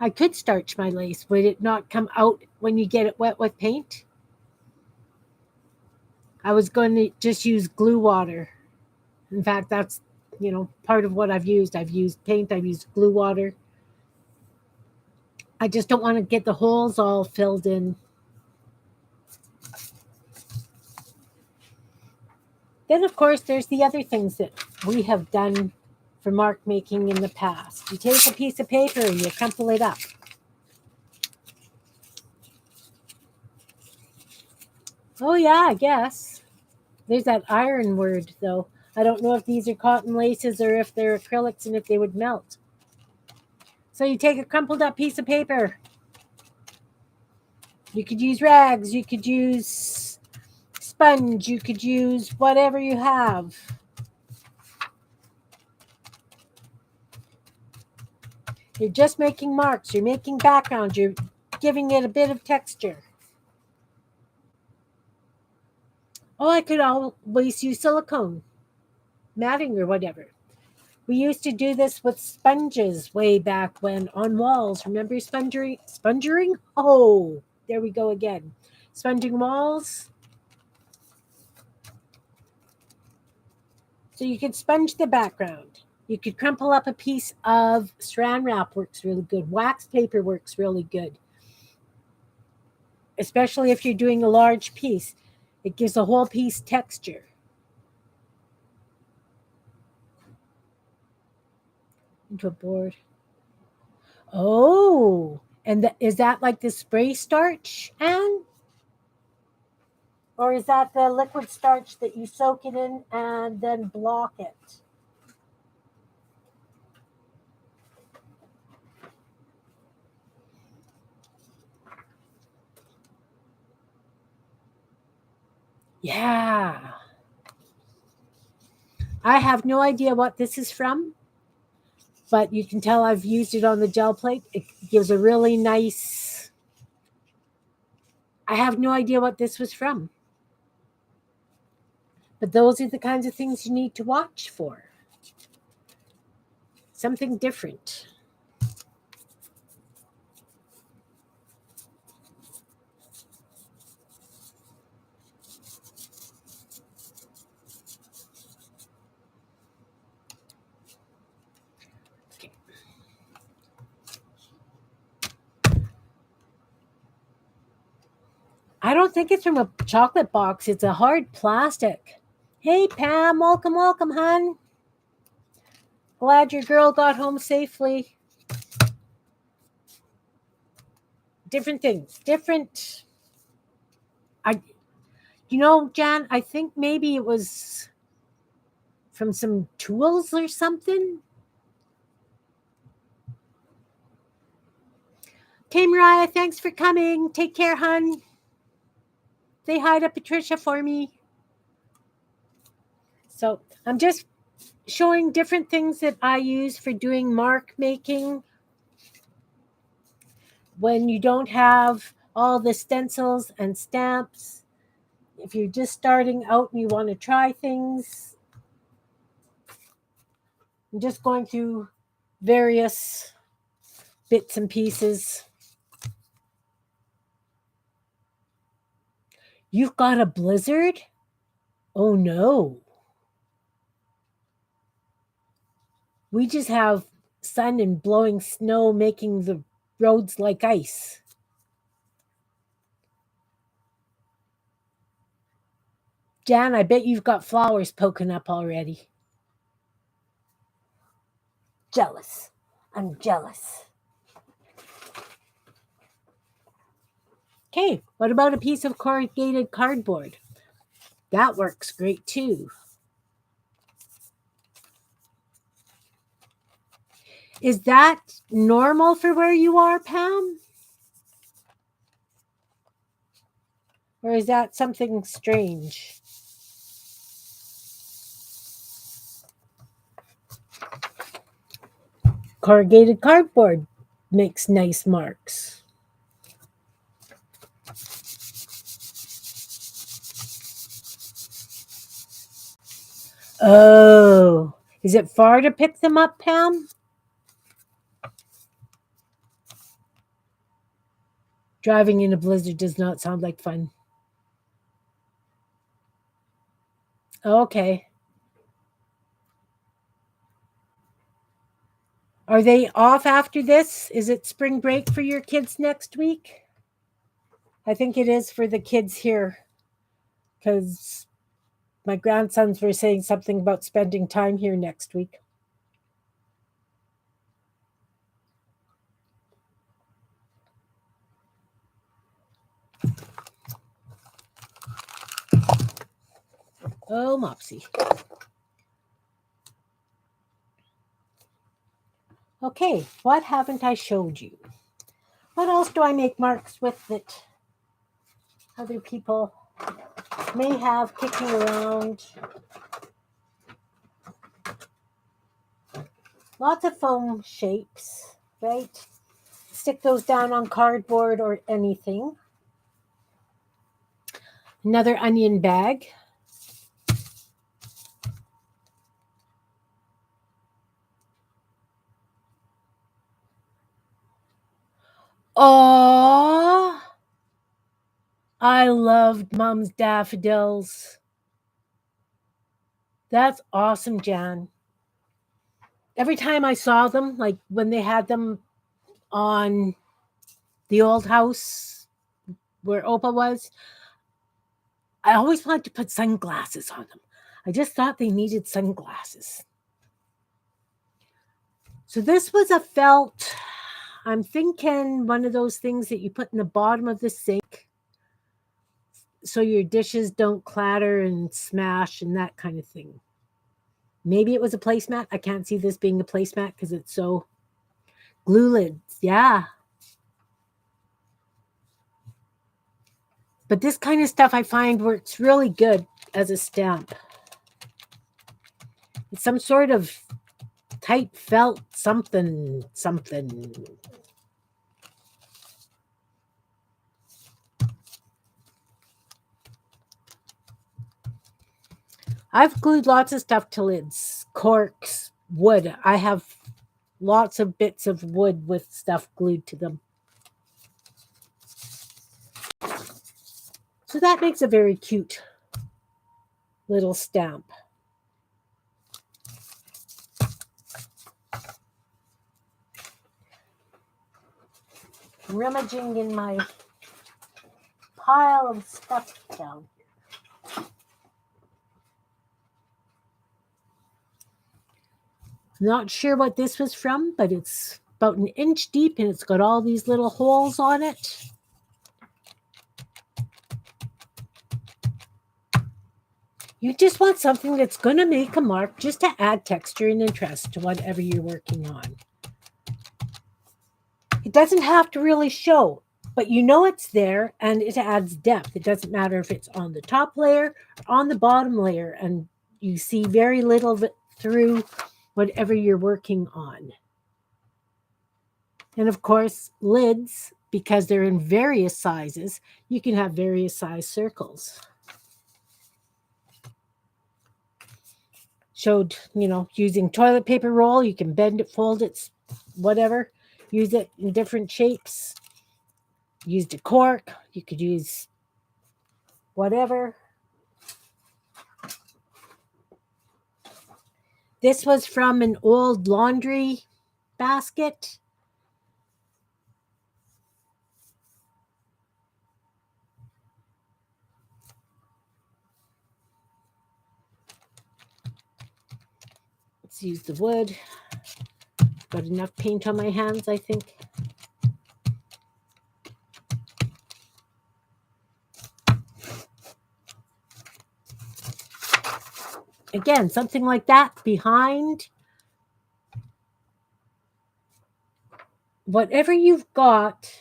I could starch my lace. Would it not come out when you get it wet with paint? I was going to just use glue water. In fact, that's, part of what I've used. I've used paint, I've used glue water. I just don't want to get the holes all filled in. Then, of course, there's the other things that we have done for mark making in the past. You take a piece of paper and you crumple it up. Oh, yeah, I guess. There's that iron word, though. I don't know if these are cotton laces or if they're acrylics and if they would melt. So you take a crumpled up piece of paper. You could use rags. You could use sponge. You could use whatever you have. You're just making marks. You're making backgrounds. You're giving it a bit of texture. Oh, I could always use silicone matting or whatever. We used to do this with sponges way back when on walls. Remember spongering? Spongering? Oh, there we go again. Sponging walls. So you could sponge the background. You could crumple up a piece of saran wrap, works really good. Wax paper works really good. Especially if you're doing a large piece. It gives a whole piece texture. Into a board. Oh, and is that like the spray starch, Anne? Or is that the liquid starch that you soak it in and then block it? Yeah. I have no idea what this is from, but you can tell I've used it on the gel plate. It gives a really nice. I have no idea what this was from. But those are the kinds of things you need to watch for. Something different. Okay. I don't think it's from a chocolate box. It's a hard plastic. Hey, Pam, welcome, welcome, hun. Glad your girl got home safely. different things. Jan, I think maybe it was from some tools or something. Okay, Mariah, thanks for coming. Take care, hun. Say hi to Patricia for me. So I'm just showing different things that I use for doing mark making when you don't have all the stencils and stamps. If you're just starting out and you want to try things, I'm just going through various bits and pieces. You've got a blizzard? Oh no. We just have sun and blowing snow making the roads like ice. Jan, I bet you've got flowers poking up already. Jealous. I'm jealous. Okay, what about a piece of corrugated cardboard? That works great too. Is that normal for where you are, Pam? Or is that something strange? Corrugated cardboard makes nice marks. Oh, is it far to pick them up, Pam? Driving in a blizzard does not sound like fun. Okay. Are they off after this? Is it spring break for your kids next week? I think it is for the kids here because my grandsons were saying something about spending time here next week. Oh, Mopsy. Okay, what haven't I showed you? What else do I make marks with that other people may have kicking around? Lots of foam shapes, right? Stick those down on cardboard or anything. Another onion bag. Oh, I loved Mom's daffodils. That's awesome, Jan. Every time I saw them, like when they had them on the old house where Opa was, I always wanted to put sunglasses on them. I just thought they needed sunglasses. So this was a felt, I'm thinking one of those things that you put in the bottom of the sink so your dishes don't clatter and smash and that kind of thing. Maybe it was a placemat. I can't see this being a placemat because it's so glue lids. Yeah. But this kind of stuff I find works really good as a stamp. It's some sort of tight felt something. I've glued lots of stuff to lids, corks, wood. I have lots of bits of wood with stuff glued to them. So that makes a very cute little stamp. Rummaging in my pile of stuff down here. Not sure what this was from, but it's about an inch deep, and it's got all these little holes on it. You just want something that's going to make a mark just to add texture and interest to whatever you're working on. It doesn't have to really show, but you know it's there and it adds depth. It doesn't matter if it's on the top layer or on the bottom layer, and you see very little of it through whatever you're working on. And of course, lids, because they're in various sizes, you can have various size circles. Showed, using toilet paper roll, you can bend it, fold it, whatever. Use it in different shapes. Used a cork. You could use whatever. This was from an old laundry basket. Let's use the wood. Got enough paint on my hands, I think. Again, something like that behind whatever you've got.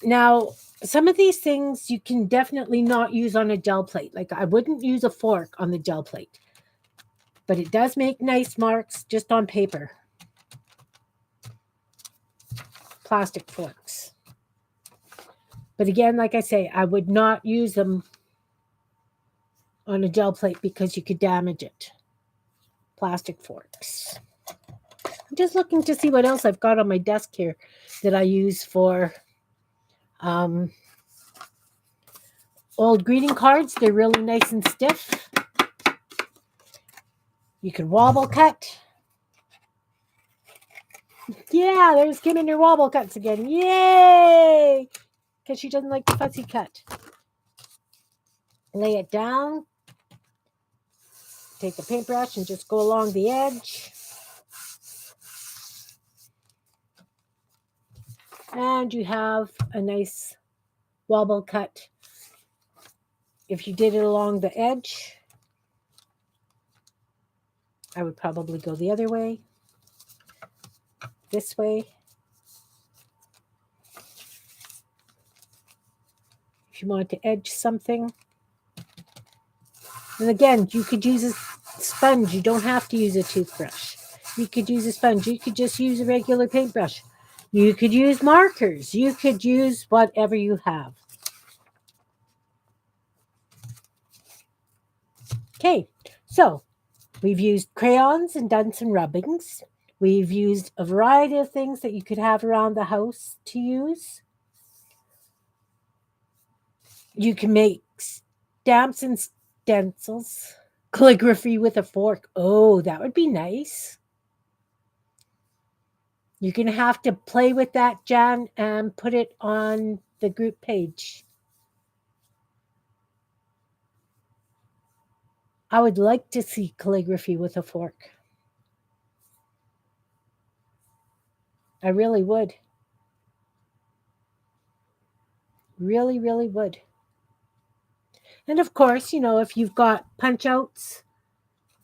Now, some of these things you can definitely not use on a gel plate. Like I wouldn't use a fork on the gel plate, but it does make nice marks just on paper. Plastic forks. But again, like I say, I would not use them on a gel plate because you could damage it. Plastic forks. I'm just looking to see what else I've got on my desk here that I use for old greeting cards. They're really nice and stiff. You can wobble cut. Yeah, there's Kim and her wobble cuts again. Yay! Because she doesn't like the fussy cut. Lay it down. Take the paintbrush and just go along the edge. And you have a nice wobble cut. If you did it along the edge, I would probably go the other way. This way. If you want to edge something. And again, you could use a sponge. You don't have to use a toothbrush. You could use a sponge. You could just use a regular paintbrush. You could use markers. You could use whatever you have. Okay, so we've used crayons and done some rubbings. We've used a variety of things that you could have around the house to use. You can make stamps and stencils. Calligraphy with a fork. Oh, that would be nice. You're going to have to play with that, Jan, and put it on the group page. I would like to see calligraphy with a fork. I really would. Really, really would. And of course, if you've got punch outs,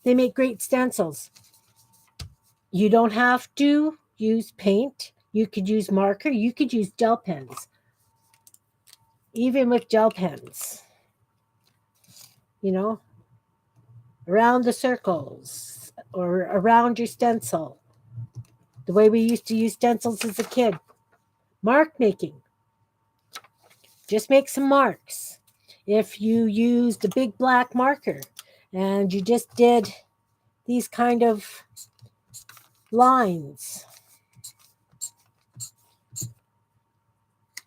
they make great stencils. You don't have to use paint. You could use marker. You could use gel pens. Even with gel pens, around the circles or around your stencil. The way we used to use stencils as a kid. Mark making. Just make some marks. If you used a big black marker and you just did these kind of lines.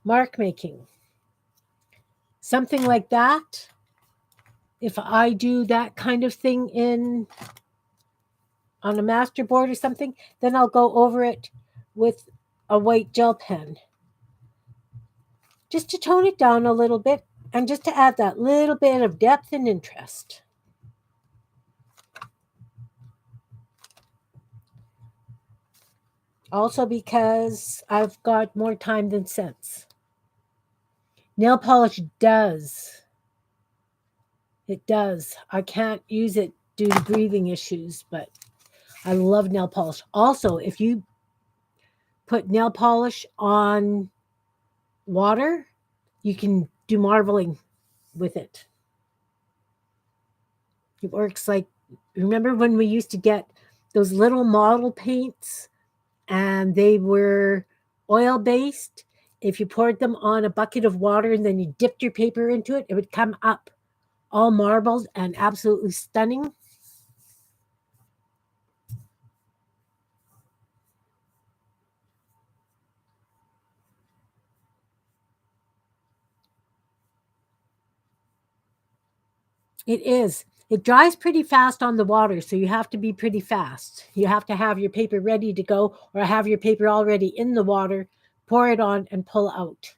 Mark making. Something like that. If I do that kind of thing on a master board or something, then I'll go over it with a white gel pen. Just to tone it down a little bit and just to add that little bit of depth and interest. Also because I've got more time than sense. Nail polish does. It does. I can't use it due to breathing issues, but I love nail polish. Also, if you put nail polish on water, you can do marbling with it. It works like, remember when we used to get those little model paints and they were oil based? If you poured them on a bucket of water and then you dipped your paper into it, it would come up all marbled and absolutely stunning. It is. It dries pretty fast on the water, so you have to be pretty fast. You have to have your paper ready to go or have your paper already in the water, pour it on, and pull out.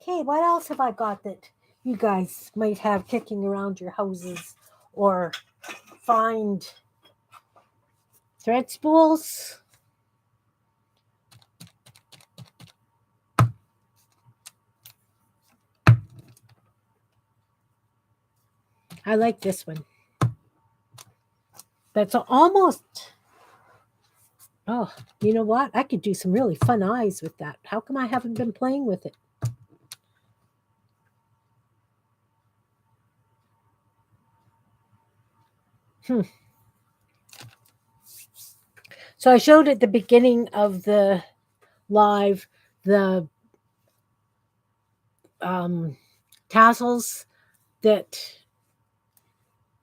Okay, what else have I got that you guys might have kicking around your houses or find thread spools? I like this one. That's almost, oh, you know what? I could do some really fun eyes with that. How come I haven't been playing with it? Hmm. So I showed at the beginning of the live the um, tassels that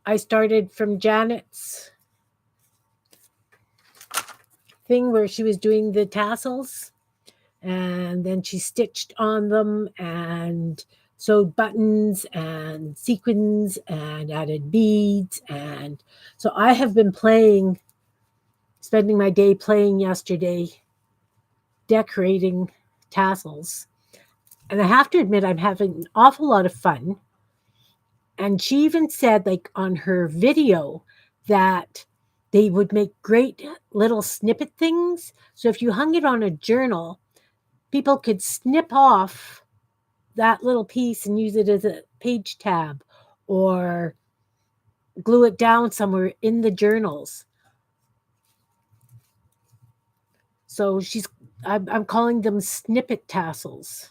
I started from Janet's thing where she was doing the tassels and then she stitched on them and sewed buttons and sequins and added beads. And so I have been spending my day playing yesterday, decorating tassels. And I have to admit, I'm having an awful lot of fun. And she even said, like on her video, that they would make great little snippet things. So if you hung it on a journal, people could snip off that little piece and use it as a page tab or glue it down somewhere in the journals. So I'm calling them snippet tassels.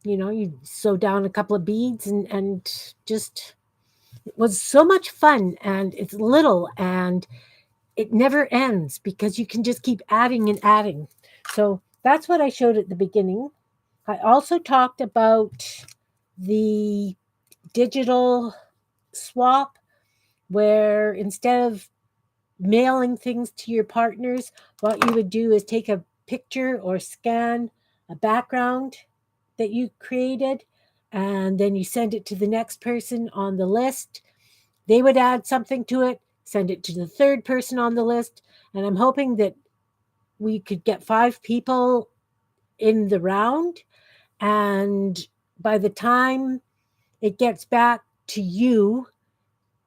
You know, you sew down a couple of beads and just, it was so much fun and it's little and it never ends because you can just keep adding and adding. So that's what I showed at the beginning. I also talked about the digital swap where instead of mailing things to your partners, what you would do is take a picture or scan a background that you created and then you send it to the next person on the list. They would add something to it, send it to the third person on the list. And I'm hoping that we could get 5 people in the round. And by the time it gets back to you,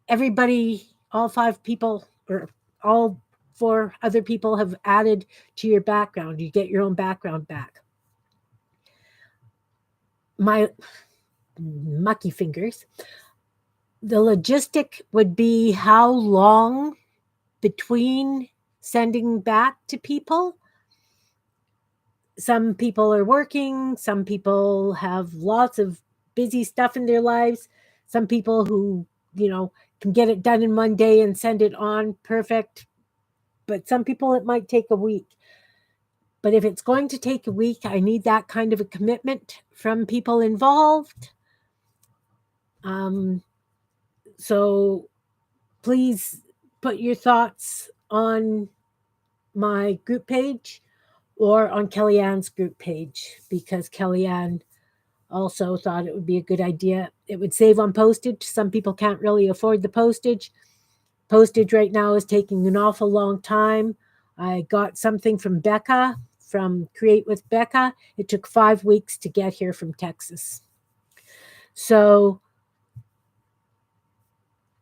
everybody, all 5 people, or all 4 other people have added to your background. You get your own background back. My mucky fingers. The logistic would be how long between sending back to people. Some people are working, some people have lots of busy stuff in their lives, some people who, can get it done in one day and send it on perfect, but some people it might take a week. But if it's going to take a week, I need that kind of a commitment from people involved. Um, so please put your thoughts on my group page or on Kellyanne's group page because Kellyanne also thought it would be a good idea. It would save on postage. Some people can't really afford the postage. Postage right now is taking an awful long time. I got something from Becca from Create with Becca. It took 5 weeks to get here from Texas. So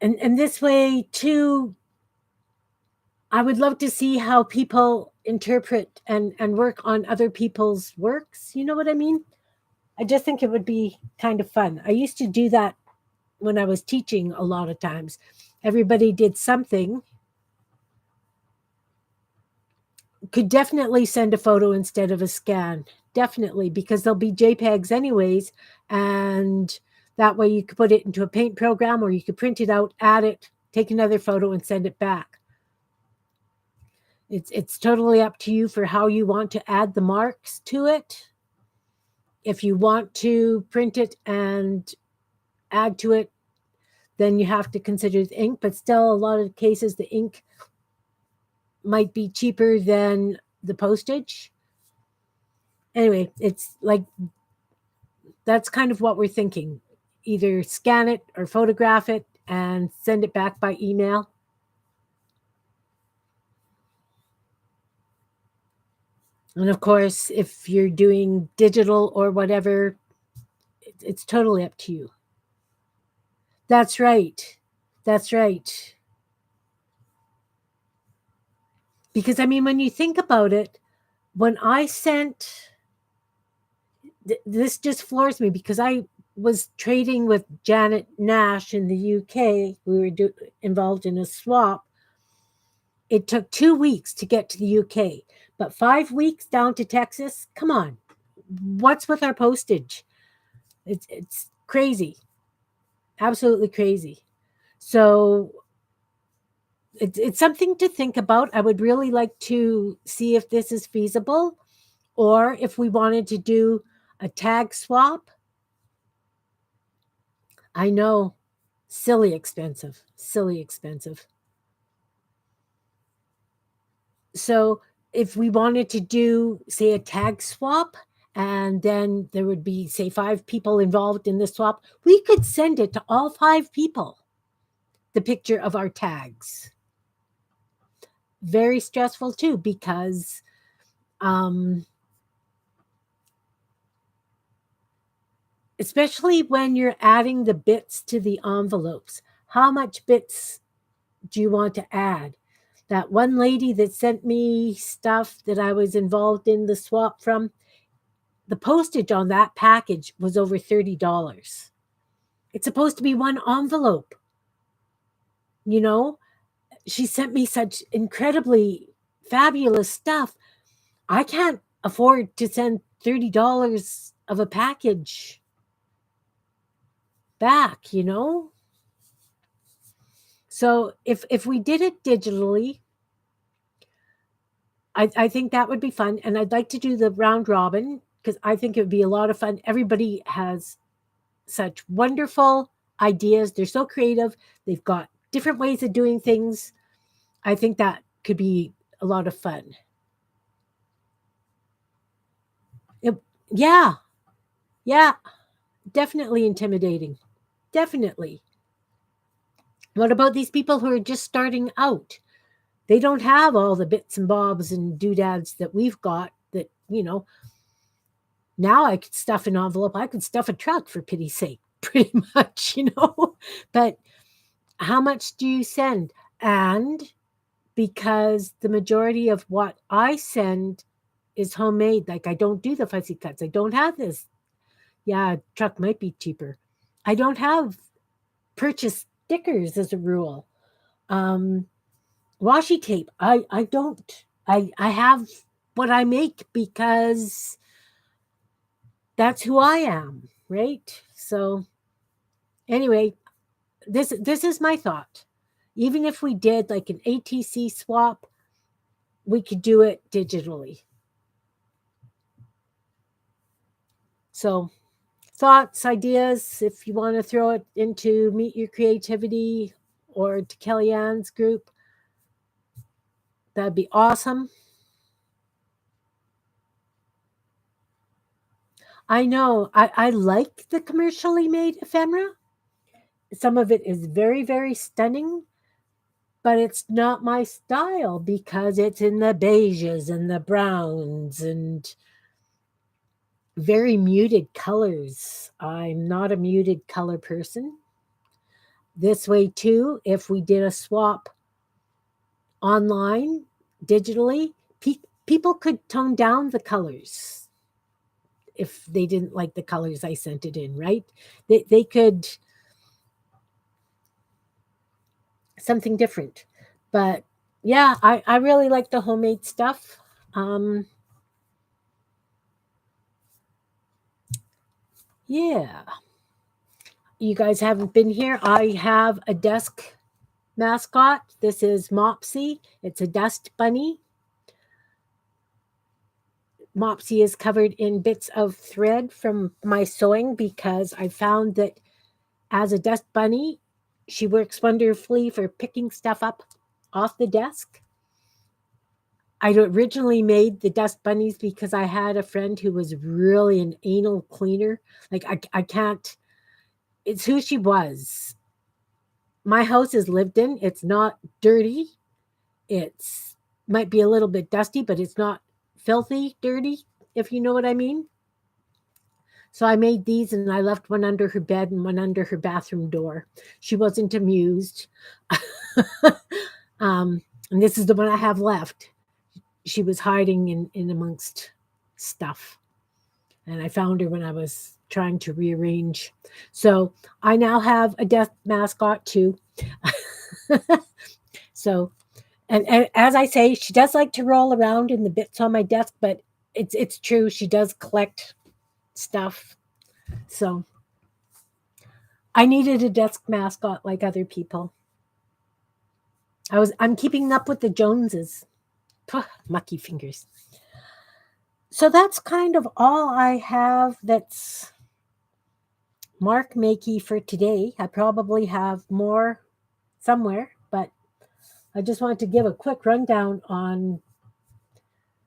And this way too, I would love to see how people interpret and work on other people's works. You know what I mean? I just think it would be kind of fun. I used to do that when I was teaching a lot of times. Everybody did something, could definitely send a photo instead of a scan. Definitely, because they'll be JPEGs anyways. And that way you could put it into a paint program or you could print it out, add it, take another photo and send it back. It's totally up to you for how you want to add the marks to it. If you want to print it and add to it, then you have to consider the ink, but still a lot of cases the ink might be cheaper than the postage. Anyway, it's like that's kind of what we're thinking. Either scan it or photograph it and send it back by email. And of course, if you're doing digital or whatever, it's totally up to you. That's right. That's right. Because I mean, when you think about it, when I sent this just floors me because I was trading with Janet Nash in the UK. We were involved in a swap. It took 2 weeks to get to the UK, but 5 weeks down to Texas. Come on, what's with our postage? It's crazy, absolutely crazy. So it's something to think about. I would really like to see if this is feasible, or if we wanted to do a tag swap. I know, silly expensive, silly expensive. So if we wanted to do, say, a tag swap, and then there would be, say, 5 people involved in the swap, we could send it to all 5 people, the picture of our tags. Very stressful too, because um, especially when you're adding the bits to the envelopes, how much bits do you want to add? That one lady that sent me stuff that I was involved in the swap from, the postage on that package was over $30. It's supposed to be one envelope. You know, she sent me such incredibly fabulous stuff. I can't afford to send $30 of a package back, you know? So if we did it digitally, I think that would be fun. And I'd like to do the round robin because I think it would be a lot of fun. Everybody has such wonderful ideas. They're so creative. They've got different ways of doing things. I think that could be a lot of fun. It, yeah, yeah, definitely intimidating. Definitely. What about these people who are just starting out? They don't have all the bits and bobs and doodads that we've got that, now I could stuff an envelope. I could stuff a truck for pity's sake, pretty much. But how much do you send? And because the majority of what I send is homemade, like I don't do the fussy cuts. I don't have this. Yeah, truck might be cheaper. I don't have purchase stickers as a rule. Um, Washi tape. I don't. I have what I make because that's who I am, right? So anyway, this is my thought. Even if we did like an ATC swap, we could do it digitally. So thoughts, ideas, if you want to throw it into Meet Your Creativity or to Kellyanne's group, that'd be awesome. I know I like the commercially made ephemera. Some of it is very, very stunning, but it's not my style because it's in the beiges and the browns and very muted colors. I'm not a muted color person. This way too, if we did a swap online, digitally, people could tone down the colors if they didn't like the colors I sent it in, right? They could something different. But yeah, I really like the homemade stuff. Yeah. You guys haven't been here. I have a desk mascot. This is Mopsy. It's a dust bunny. Mopsy is covered in bits of thread from my sewing because I found that as a dust bunny, she works wonderfully for picking stuff up off the desk. I originally made the dust bunnies because I had a friend who was really an anal cleaner. Like, I can't, it's who she was. My house is lived in, it's not dirty. It's might be a little bit dusty, but it's not filthy dirty, if you know what I mean. So I made these and I left one under her bed and one under her bathroom door. She wasn't amused. And this is the one I have left. She was hiding in amongst stuff. And I found her when I was trying to rearrange. So I now have a desk mascot too. So, and as I say, she does like to roll around in the bits on my desk, but it's true. She does collect stuff. So I needed a desk mascot like other people. I'm keeping up with the Joneses. Puh, mucky fingers. So that's kind of all I have that's mark makey for today. I probably have more somewhere, but I just wanted to give a quick rundown on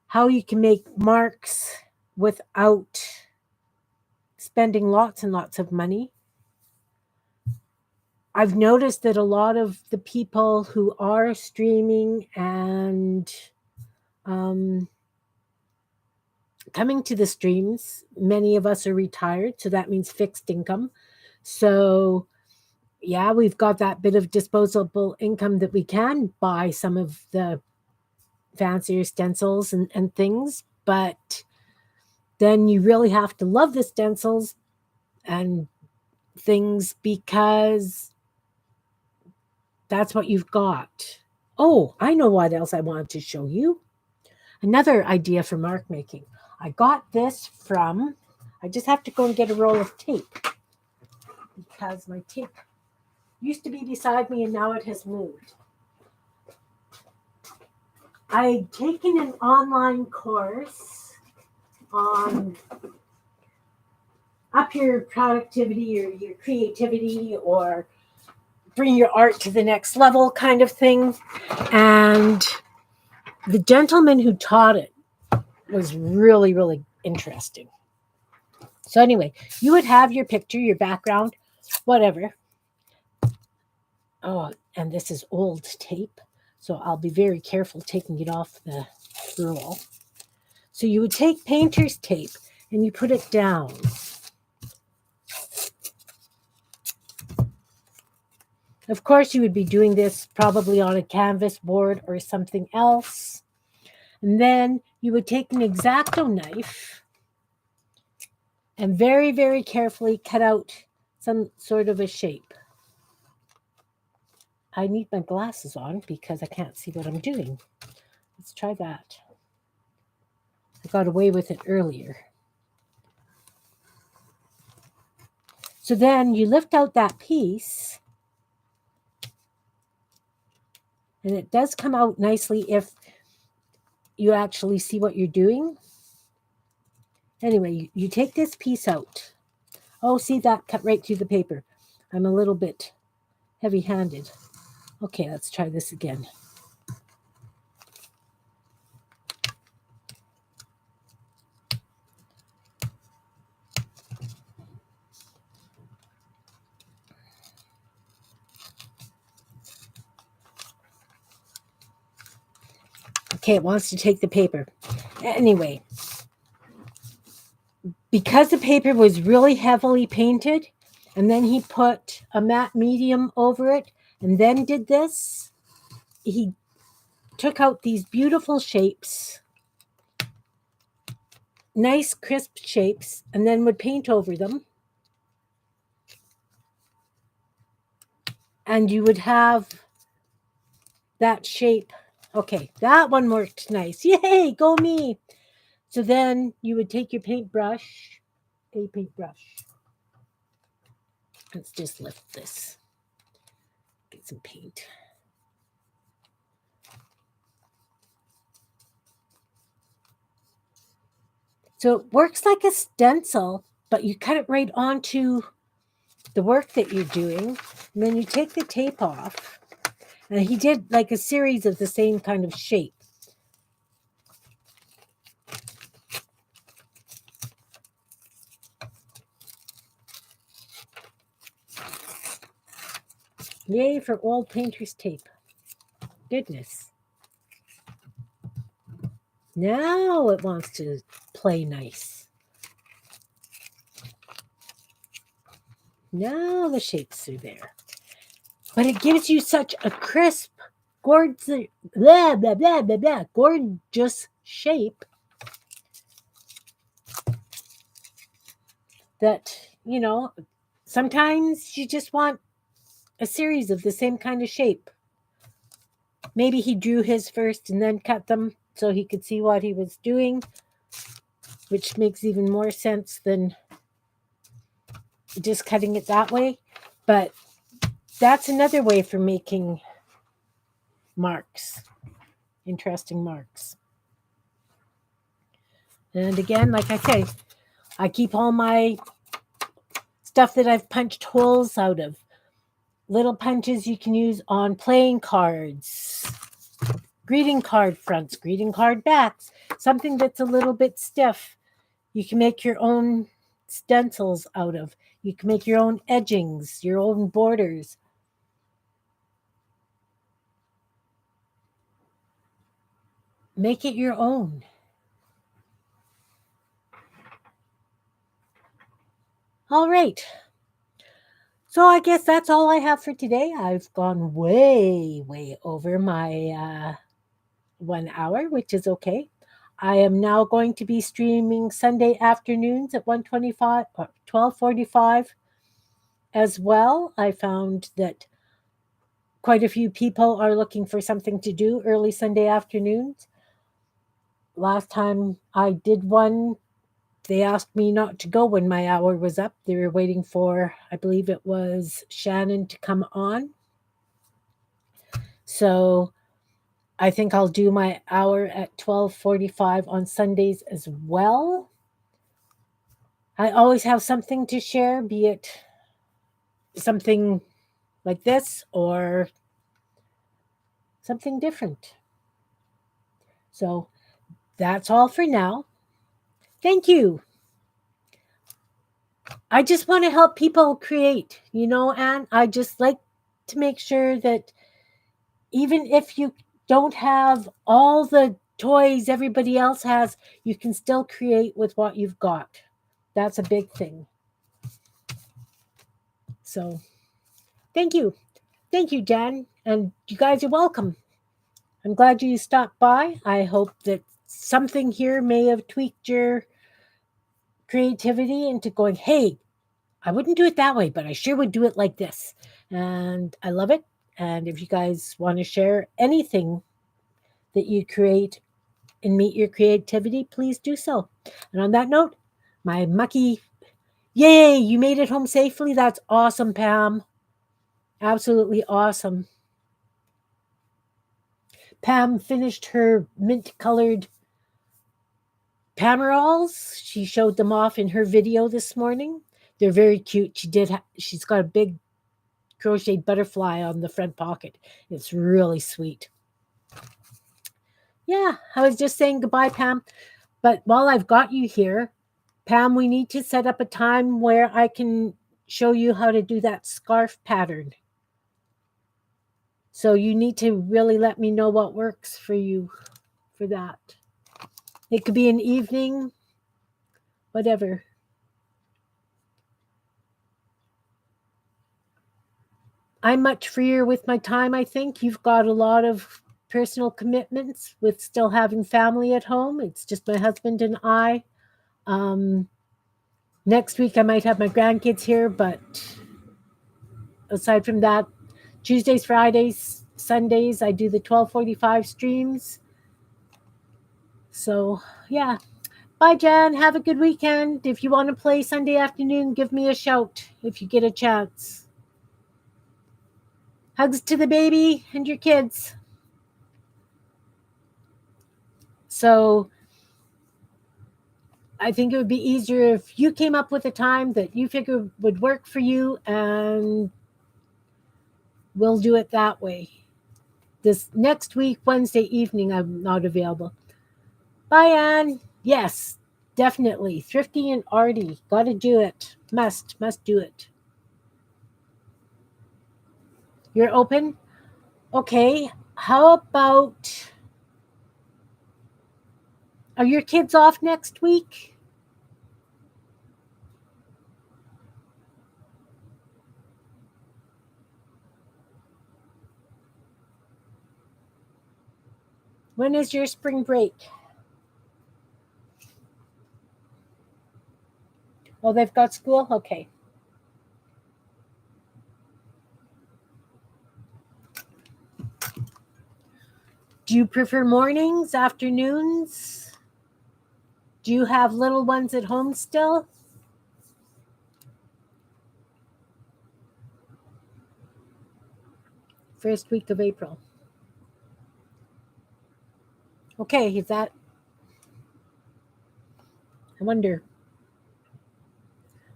how you can make marks without spending lots and lots of money. I've noticed that a lot of the people who are streaming and coming to the streams, many of us are retired, so that means fixed income. So, yeah, we've got that bit of disposable income that we can buy some of the fancier stencils and things, but then you really have to love the stencils and things because that's what you've got. Oh, I know what else I wanted to show you. Another idea for mark making. I got this from, I just have to go and get a roll of tape because my tape used to be beside me and now it has moved. I'd taken an online course on up your productivity or your creativity or bring your art to the next level kind of thing. And the gentleman who taught it was really, really interesting. So anyway, you would have your picture, your background, whatever. Oh, and this is old tape, so I'll be very careful taking it off the roll. So you would take painter's tape and you put it down. Of course, you would be doing this probably on a canvas board or something else. And then you would take an X-Acto knife and very, very carefully cut out some sort of a shape. I need my glasses on because I can't see what I'm doing. Let's try that. I got away with it earlier. So then you lift out that piece, and it does come out nicely if you actually see what you're doing. Anyway, you take this piece out. Oh, see, that cut right through the paper. I'm a little bit heavy-handed. Okay, let's try this again. Okay, it wants to take the paper. Anyway, because the paper was really heavily painted and then he put a matte medium over it, and then did this. He took out these beautiful shapes, nice crisp shapes, and then would paint over them. And you would have that shape. Okay, that one worked nice. Yay, go me. So then you would take your paintbrush, a paintbrush. Let's just lift this. Get some paint. So it works like a stencil, but you cut it right onto the work that you're doing. And then you take the tape off. And he did like a series of the same kind of shape. Yay for old painter's tape. Goodness. Now it wants to play nice. Now the shapes are there. But it gives you such a crisp, gorgeous, blah, blah, blah, blah, blah, gorgeous shape that, you know, sometimes you just want a series of the same kind of shape. Maybe he drew his first and then cut them so he could see what he was doing, which makes even more sense than just cutting it that way. But that's another way for making marks, interesting marks. And again, like I say, I keep all my stuff that I've punched holes out of. Little punches you can use on playing cards, greeting card fronts, greeting card backs, something that's a little bit stiff. You can make your own stencils out of. You can make your own edgings, your own borders. Make it your own. All right. So I guess that's all I have for today. I've gone way, way over my 1 hour, which is okay. I am now going to be streaming Sunday afternoons at 1:25 or 12:45 as well. I found that quite a few people are looking for something to do early Sunday afternoons. Last time I did one, they asked me not to go when my hour was up. They were waiting for, I believe it was Shannon to come on. So I think I'll do my hour at 12:45 on Sundays as well. I always have something to share, be it something like this or something different. So that's all for now. Thank you. I just want to help people create, and I just like to make sure that even if you don't have all the toys everybody else has, you can still create with what you've got. That's a big thing. So thank you. Thank you, Jan. And you guys are welcome. I'm glad you stopped by. I hope that something here may have tweaked your creativity into going, hey, I wouldn't do it that way, but I sure would do it like this. And I love it. And if you guys want to share anything that you create and meet your creativity, please do so. And on that note, my mucky, yay, you made it home safely. That's awesome, Pam. Absolutely awesome. Pam finished her mint-colored Pamerals. She showed them off in her video this morning. They're very cute. She's got a big crocheted butterfly on the front pocket. It's really sweet. Yeah, I was just saying goodbye, Pam. But while I've got you here, Pam, we need to set up a time where I can show you how to do that scarf pattern. So you need to really let me know what works for you for that. It could be an evening, whatever. I'm much freer with my time, I think. You've got a lot of personal commitments with still having family at home. It's just my husband and I. Um, Next week, I might have my grandkids here, but aside from that, Tuesdays, Fridays, Sundays, I do the 12:45 streams. So, yeah. Bye, Jan. Have a good weekend. If you want to play Sunday afternoon, give me a shout if you get a chance. Hugs to the baby and your kids. So, I think it would be easier if you came up with a time that you figure would work for you, and we'll do it that way. This next week, Wednesday evening, I'm not available. Bye, Anne. Yes, definitely. Thrifty and arty. Gotta do it. Must do it. You're open? Okay. How about, are your kids off next week? When is your spring break? Oh, they've got school? Okay. Do you prefer mornings, afternoons? Do you have little ones at home still? First week of April. Okay, is that, I wonder.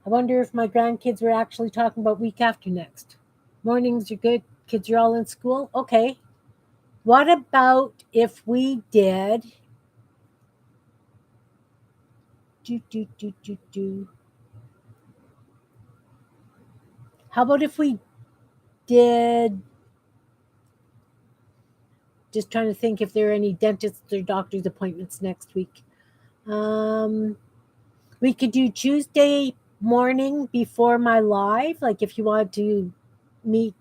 I wonder if my grandkids were actually talking about week after next. Mornings are good. Kids are all in school. Okay. What about if we did do. How about if we did, just trying to think if there are any dentists or doctor's appointments next week. Um we could do Tuesday morning before my live, like if you want to meet.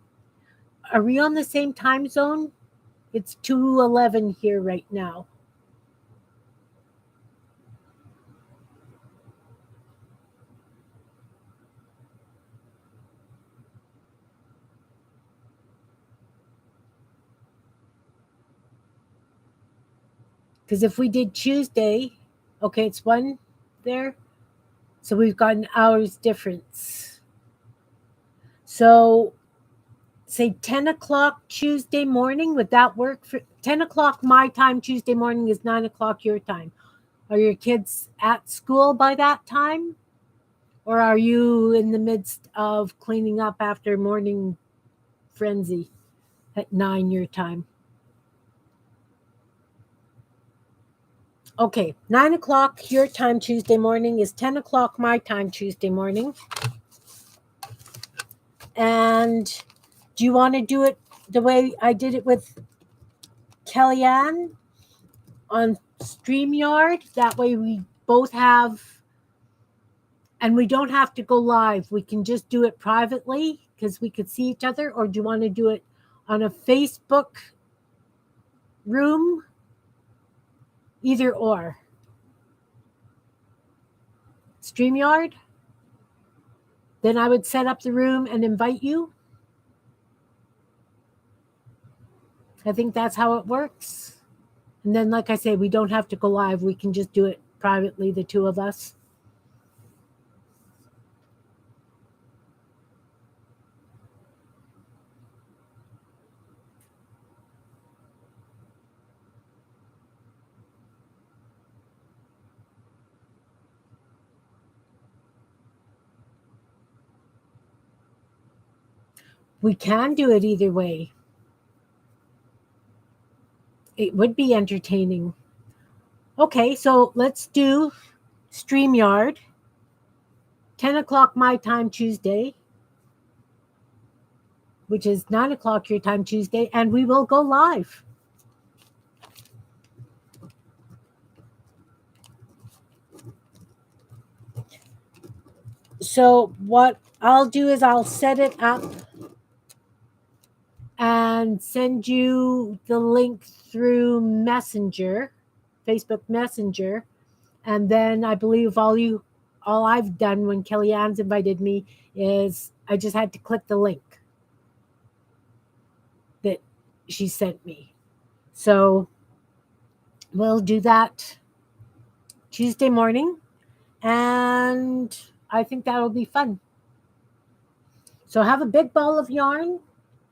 Are we on the same time zone? It's 2:11 here right now. Because if we did Tuesday, okay, it's one there. So we've got an hour's difference. So say 10 o'clock Tuesday morning, would that work? For 10 o'clock my time Tuesday morning is 9 o'clock your time. Are your kids at school by that time? Or are you in the midst of cleaning up after morning frenzy at 9 your time? Okay, 9 o'clock your time Tuesday morning is 10 o'clock my time Tuesday morning. And do you want to do it the way I did it with Kellyanne on StreamYard? That way we both have, and we don't have to go live. We can just do it privately because we could see each other. Or do you want to do it on a Facebook room? Either or. StreamYard? Then I would set up the room and invite you. I think that's how it works. And then, like I say, we don't have to go live. We can just do it privately, the two of us. We can do it either way. It would be entertaining. Okay, so let's do StreamYard, 10 o'clock my time Tuesday, which is 9 o'clock your time Tuesday, and we will go live. So what I'll do is I'll set it up and send you the link through Messenger, Facebook Messenger. And then I believe all I've done when Kellyanne's invited me is I just had to click the link that she sent me. So we'll do that Tuesday morning, and I think that'll be fun. So have a big ball of yarn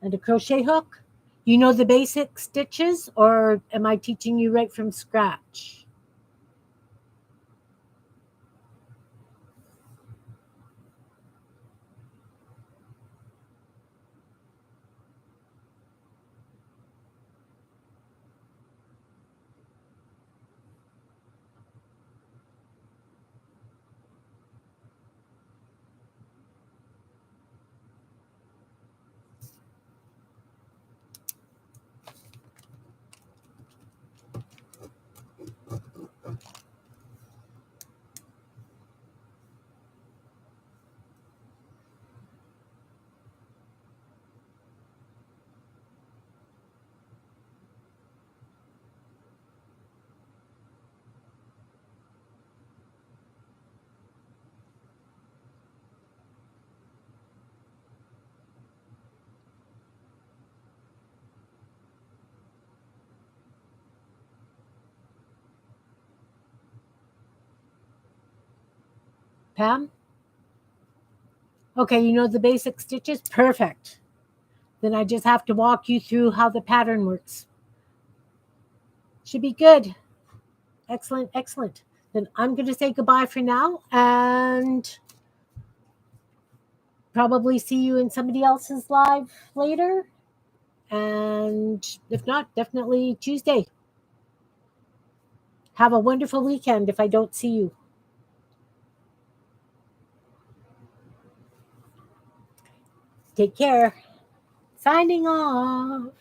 and a crochet hook. You know the basic stitches, or am I teaching you right from scratch? Pam? Okay, you know the basic stitches? Perfect. Then I just have to walk you through how the pattern works. Should be good. Excellent, excellent. Then I'm going to say goodbye for now and probably see you in somebody else's live later. And if not, definitely Tuesday. Have a wonderful weekend if I don't see you. Take care. Signing off.